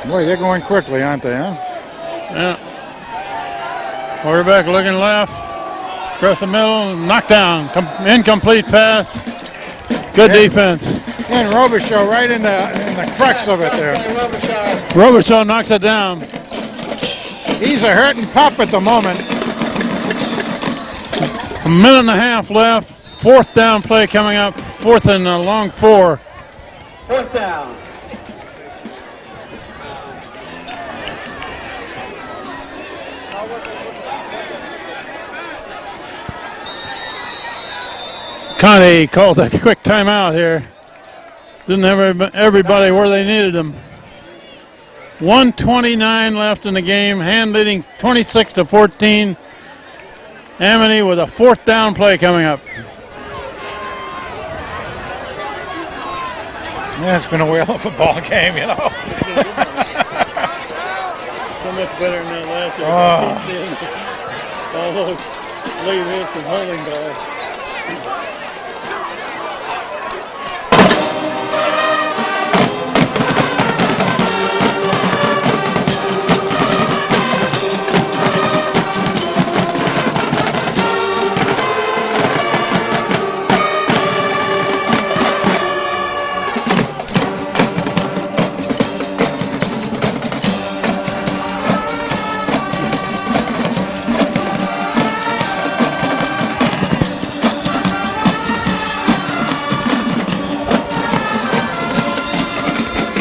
Boy, they're going quickly, aren't they, huh? Yeah. Quarterback looking left. Across the middle. Knocked down. Incomplete pass. Good defense. And Robichaud right in the crux of it there. Robichaud knocks it down. He's a hurting pup at the moment. A minute and a half left. 4th down play coming up. 4th and a long 4. Fourth down. Connie calls a quick timeout here. Didn't have everybody where they needed them. 1:29 left in the game. Hand leading 26-14. Amity with a 4th down play coming up. Yeah, it's been a whale of a ball game, you know. So much better than that last year. All those late hits and holding balls.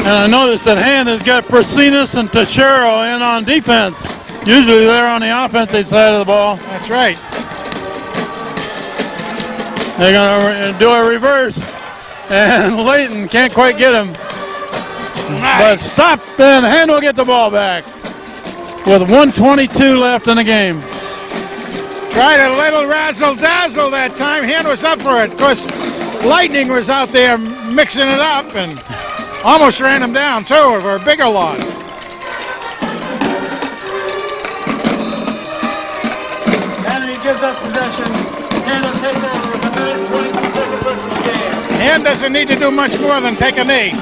And I noticed that Hand has got Prasinas and Teixeira in on defense. Usually they're on the offensive side of the ball. That's right. They're going to do a reverse. And Layton can't quite get him. But stop, and Hand will get the ball back with 1:22 left in the game. Tried a little razzle-dazzle that time. Hand was up for it. Of course, Lightning was out there mixing it up and almost ran him down, too, for a bigger loss. Amity gives up possession. Hand will take over with a minute 22 seconds left in the game. Hand doesn't need to do much more than take a knee.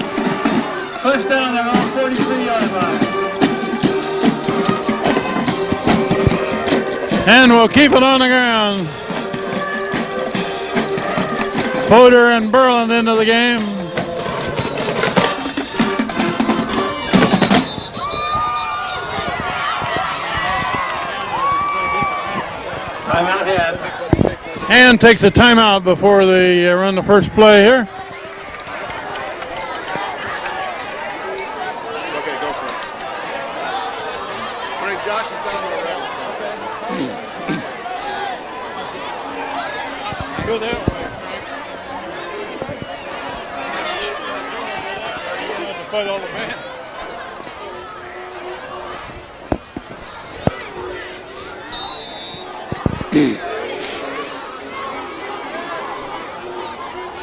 First down at around 43-yard line. And we'll keep it on the ground. Fodor and Berlin into the game. Timeout Hand. Hand takes a timeout before they run the first play here. Go that way, Frank. You don't have to fight all the man.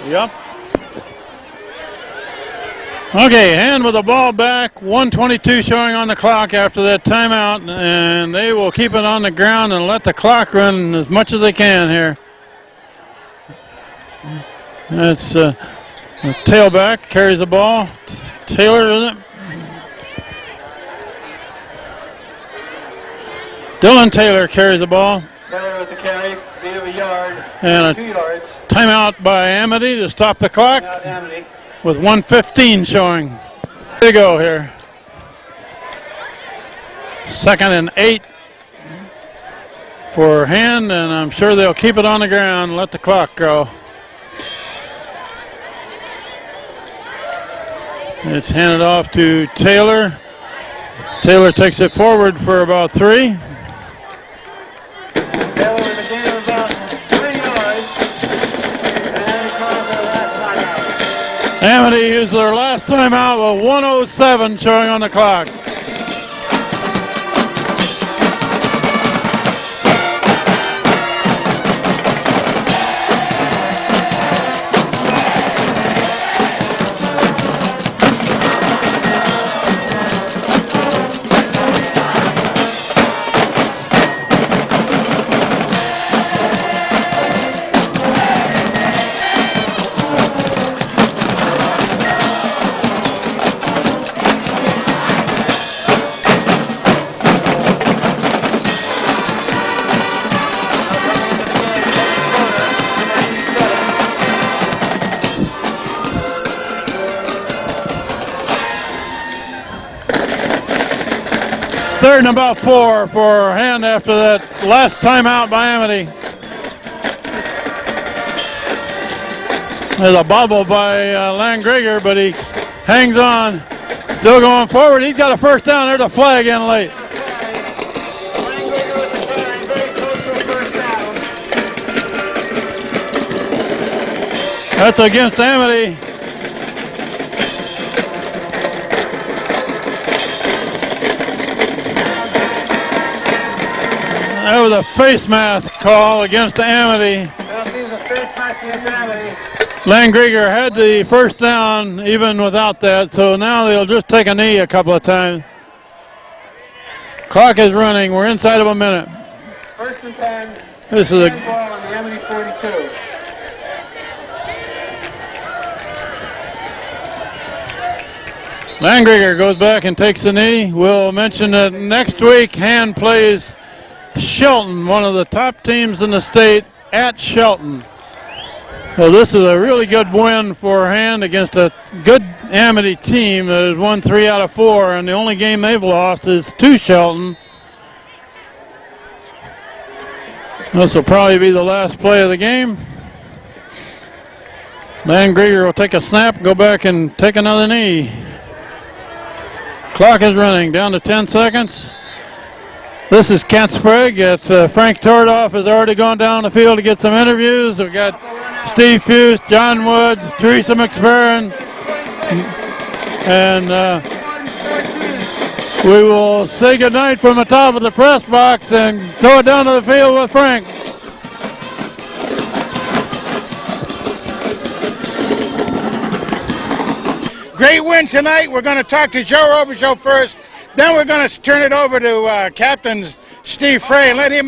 Yep. Okay, Hand with the ball back. 1:22 showing on the clock after that timeout, and they will keep it on the ground and let the clock run as much as they can here. That's the tailback carries the ball. Taylor, is it? Dylan Taylor carries the ball. Taylor with the carry, gain of a yard, And 2 yards. timeout by Amity to stop the clock Now Amity. with 1:15 showing. Here we go here. 2nd and 8 for Hand, and I'm sure they'll keep it on the ground and let the clock go. It's handed off to Taylor. Taylor takes it forward for about 3. Taylor with a gain of about 3 yards. And calls their last timeout. Amity used their last timeout with 1:07 showing on the clock. Third and about 4 for Hand after that last timeout by Amity. There's a bobble by Landgrigger, but he hangs on. Still going forward. He's got a first down. There's a flag in late. Landgrigger with the carry, very close to a first down. That's against Amity. That was a face mask call against Amity. Well, he was a face mask against Amity. Landgrigger had the first down even without that, so now they'll just take a knee a couple of times. Clock is running. We're inside of a minute. First and 10. This is a Ball on the Amity 42. Landgrigger goes back and takes the knee. We'll mention that next week Hand plays Shelton, one of the top teams in the state, at Shelton. So this is a really good win for Hand against a good Amity team that has won 3 out of 4, and the only game they've lost is to Shelton. This will probably be the last play of the game. Landgrigger will take a snap, go back and take another knee. Clock is running down to 10 seconds. This is Kent Sprague. Frank Tordoff has already gone down the field to get some interviews. We've got Steve Fust, John Woods, Teresa McSperrin, and we will say goodnight from the top of the press box and go down to the field with Frank. Great win tonight. We're going to talk to Joe Robichaux first. Then we're going to turn it over to Captain Steve Frey and let him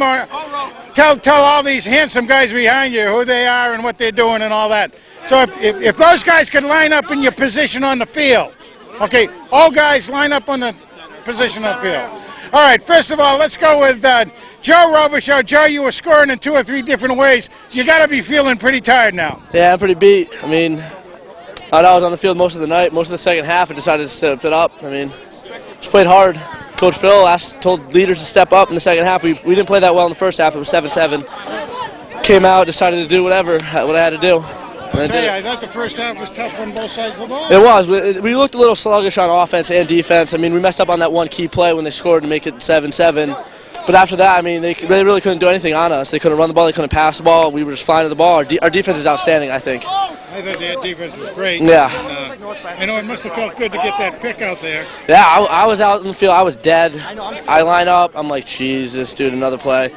tell all these handsome guys behind you who they are and what they're doing and all that. So if those guys could line up in your position on the field. Okay, all guys line up on the position on the field. All right, first of all, let's go with Joe Robichaux. Joe, you were scoring in 2 or 3 different ways. You got to be feeling pretty tired now. Yeah, I'm pretty beat. I mean, I was on the field most of the night, most of the second half. I decided to step it up. I mean, just played hard. Coach Phil told leaders to step up in the second half. We didn't play that well in the first half. It was 7-7. Came out, decided to do what I had to do. I thought the first half was tough on both sides of the ball. It was. We looked a little sluggish on offense and defense. I mean, we messed up on that one key play when they scored to make it 7-7. But after that, I mean, they really couldn't do anything on us. They couldn't run the ball. They couldn't pass the ball. We were just flying to the ball. Our defense is outstanding, I think. I thought their defense was great. Yeah. I know it must have felt good to get that pick out there. Yeah, I was out in the field. I was dead. I line up. I'm like, Jesus, dude, another play.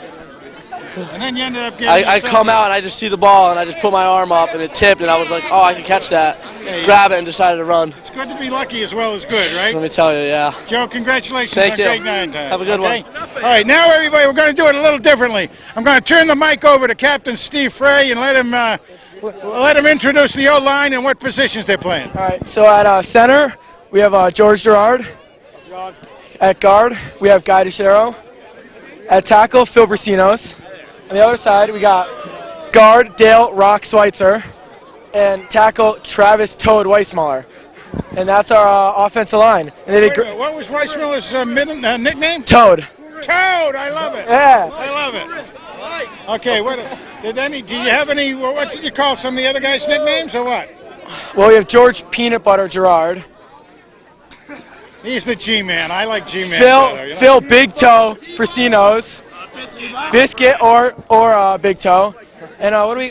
And then you ended up getting I come out and I just see the ball and I just put my arm up and it tipped and I was like, oh, I can catch that. Grab it and decided to run. It's good to be lucky as well as good, right? Let me tell you, yeah. Joe, congratulations Thank on you. a great night. Have a good one. All right, now everybody, we're going to do it a little differently. I'm going to turn the mic over to Captain Steve Frey and let him introduce the O-line and what positions they're playing. All right, so at center, we have George Gerard. At guard, we have Guy DeShero. At tackle, Phil Brasinos. On the other side, we got guard Dale Rock Schweitzer and tackle Travis Toad Weissmuller. And that's our offensive line. And they did What was Weissmuller's nickname? Toad. Toad, I love it. Yeah. I love it. Okay, do you have any, what did you call some of the other guys' nicknames or what? Well, we have George Peanut Butter Gerard. He's the G-Man. I like G-Man better, you know? Phil Big Toe Brasinos. Biscuit or Big Toe. And what do we?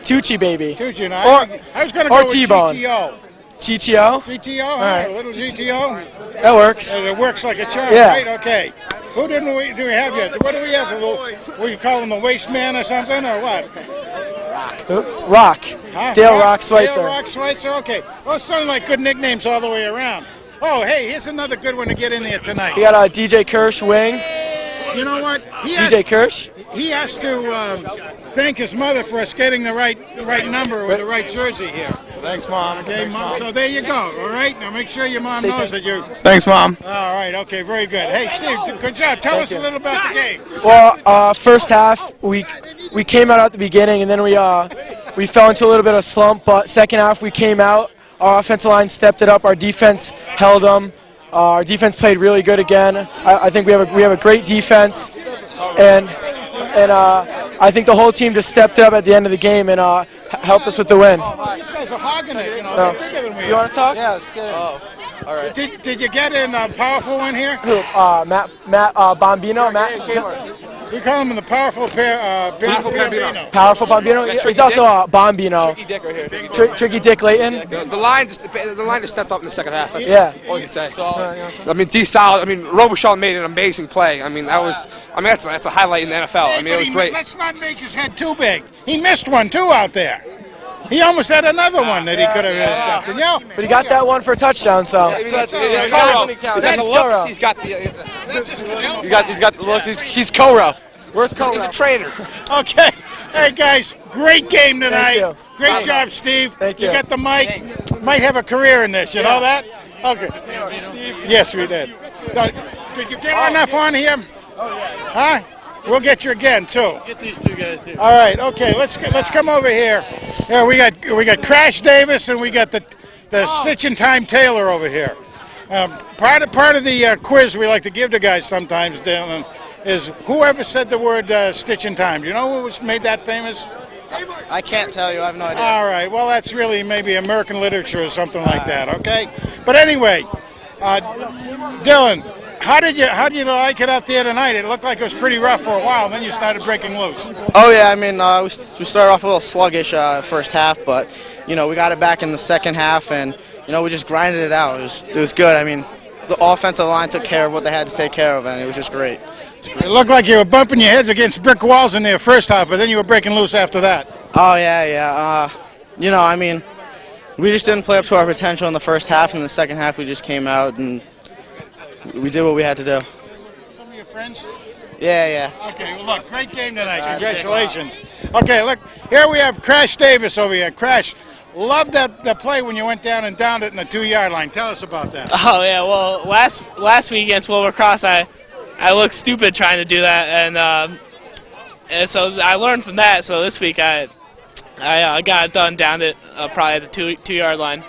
Tucci Baby. Tucci, I was going to go with T-Bone. GTO. GTO? GTO, All right. A little GTO. That works. It works like a charm, Yeah. right? Okay. Who do we have yet? What do we have? What do you call him, the waste man or something, or what? Rock. Huh? Dale Rock Schweitzer. Dale Rock Schweitzer, okay. Well, sound like good nicknames all the way around. Oh, hey, here's another good one to get in there tonight. We got DJ Kirsch wing. You know what? DJ Kirsch. He has to thank his mother for us getting the right number with the right jersey here. Thanks, Mom. Okay, Thanks, Mom. So there you go. All right. Now make sure your mom Say knows thanks. that you. Thanks, Mom. All right. Okay. Very good. Hey, Steve. Good job. Tell us a little about the game. Well, first half we came out at the beginning, and then we fell into a little bit of slump. But second half we came out. Our offensive line stepped it up. Our defense held them. Our defense played really good again. I think we have a great defense, and I think the whole team just stepped up at the end of the game and helped us with the win. These guys are hogging it. No. They're bigger than we You are. want to talk? Yeah, let's get it. Oh, all right. Did you get in a powerful one here? Who? Matt Bombino. Matt. We call him the powerful Bambino. Powerful Bombino. He's also a Bombino. Tricky Dick right here. Tricky Dick Layton. The line just stepped up in the second half. That's all you can say. I mean, Robichaux made an amazing play. I mean, that's a highlight in the NFL. I mean, it was great. Let's not make his head too big. He missed one too out there. He almost had another one that he could have intercepted. You know? But he got that one for a touchdown, so. I mean, it's Coro. He's got the looks. He's got the looks. He's Coro. Where's Coro? He's a trainer. Okay. Hey, guys, great game tonight. Thank you. Great job, Steve. Thank you. You got the mic. Might have a career in this. You know that? Okay. Yes, we did. Did you get enough on here? Huh? We'll get you again too. Get these two guys here. All right. Okay. Let's come over here. Yeah, we got Crash Davis and we got the Stitch and Time Taylor over here. Part of the quiz we like to give to guys sometimes, Dylan, is whoever said the word Stitch and Time. Do you know who made that famous? I can't tell you. I have no idea. All right. Well, that's really maybe American literature or something like that. Okay. But anyway, Dylan, How did you like it out there tonight? It looked like it was pretty rough for a while, then you started breaking loose. Oh yeah, I mean we started off a little sluggish first half, but we got it back in the second half, and we just grinded it out. It was good. I mean, the offensive line took care of what they had to take care of, and it was just great. It looked like you were bumping your heads against brick walls in the first half, but then you were breaking loose after that. Oh yeah. I mean, we just didn't play up to our potential in the first half, and in the second half we just came out and we did what we had to do. Some of your friends? Yeah. Okay, well look, great game tonight. Congratulations. Okay, look, here we have Crash Davis over here. Crash, loved the play when you went down and downed it in the 2-yard line. Tell us about that. Oh yeah, well last week against Wilbur Cross, I looked stupid trying to do that, and so I learned from that. So this week I got it done, downed it probably at the 2-yard line.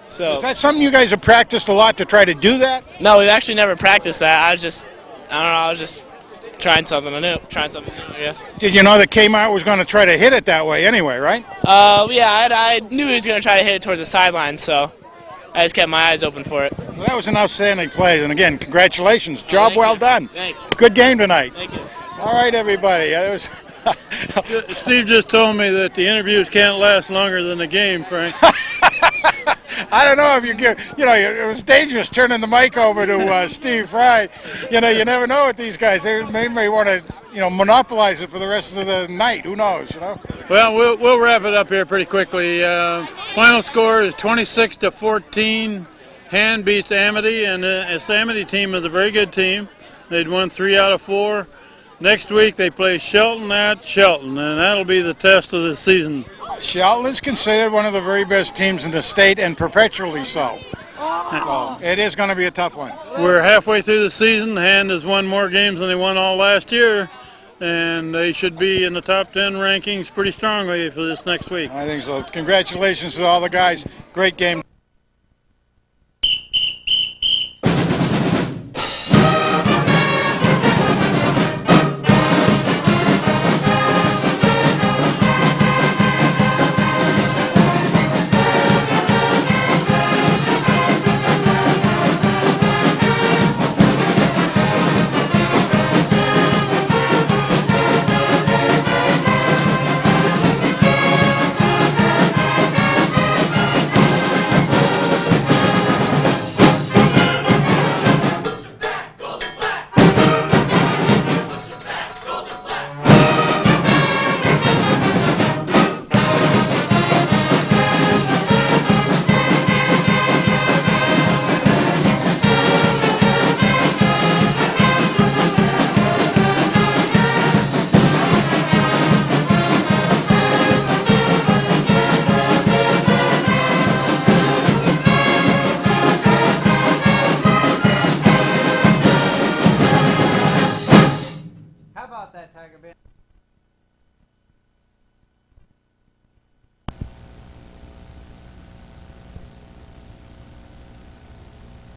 So is that something you guys have practiced a lot to try to do that? No, we've actually never practiced that. I was just trying something new, I guess. Did you know that Kmart was going to try to hit it that way anyway, right? Yeah, I knew he was going to try to hit it towards the sideline, so I just kept my eyes open for it. Well, that was an outstanding play, and again, congratulations. Job well done. Thanks. Good game tonight. Thank you. All right, everybody. It was Steve just told me that the interviews can't last longer than the game, Frank. I don't know if you give, it was dangerous turning the mic over to Steve Fry. You never know with these guys. They may want to, monopolize it for the rest of the night. Who knows, Well, we'll wrap it up here pretty quickly. Final score is 26-14. Han beats Amity, and this Amity team is a very good team. They'd won 3 out of 4. Next week they play Shelton at Shelton, and that'll be the test of the season. Shelton is considered one of the very best teams in the state, and perpetually so. So it is going to be a tough one. We're halfway through the season. Han has won more games than they won all last year, and they should be in the top 10 rankings pretty strongly for this next week. I think so. Congratulations to all the guys. Great game.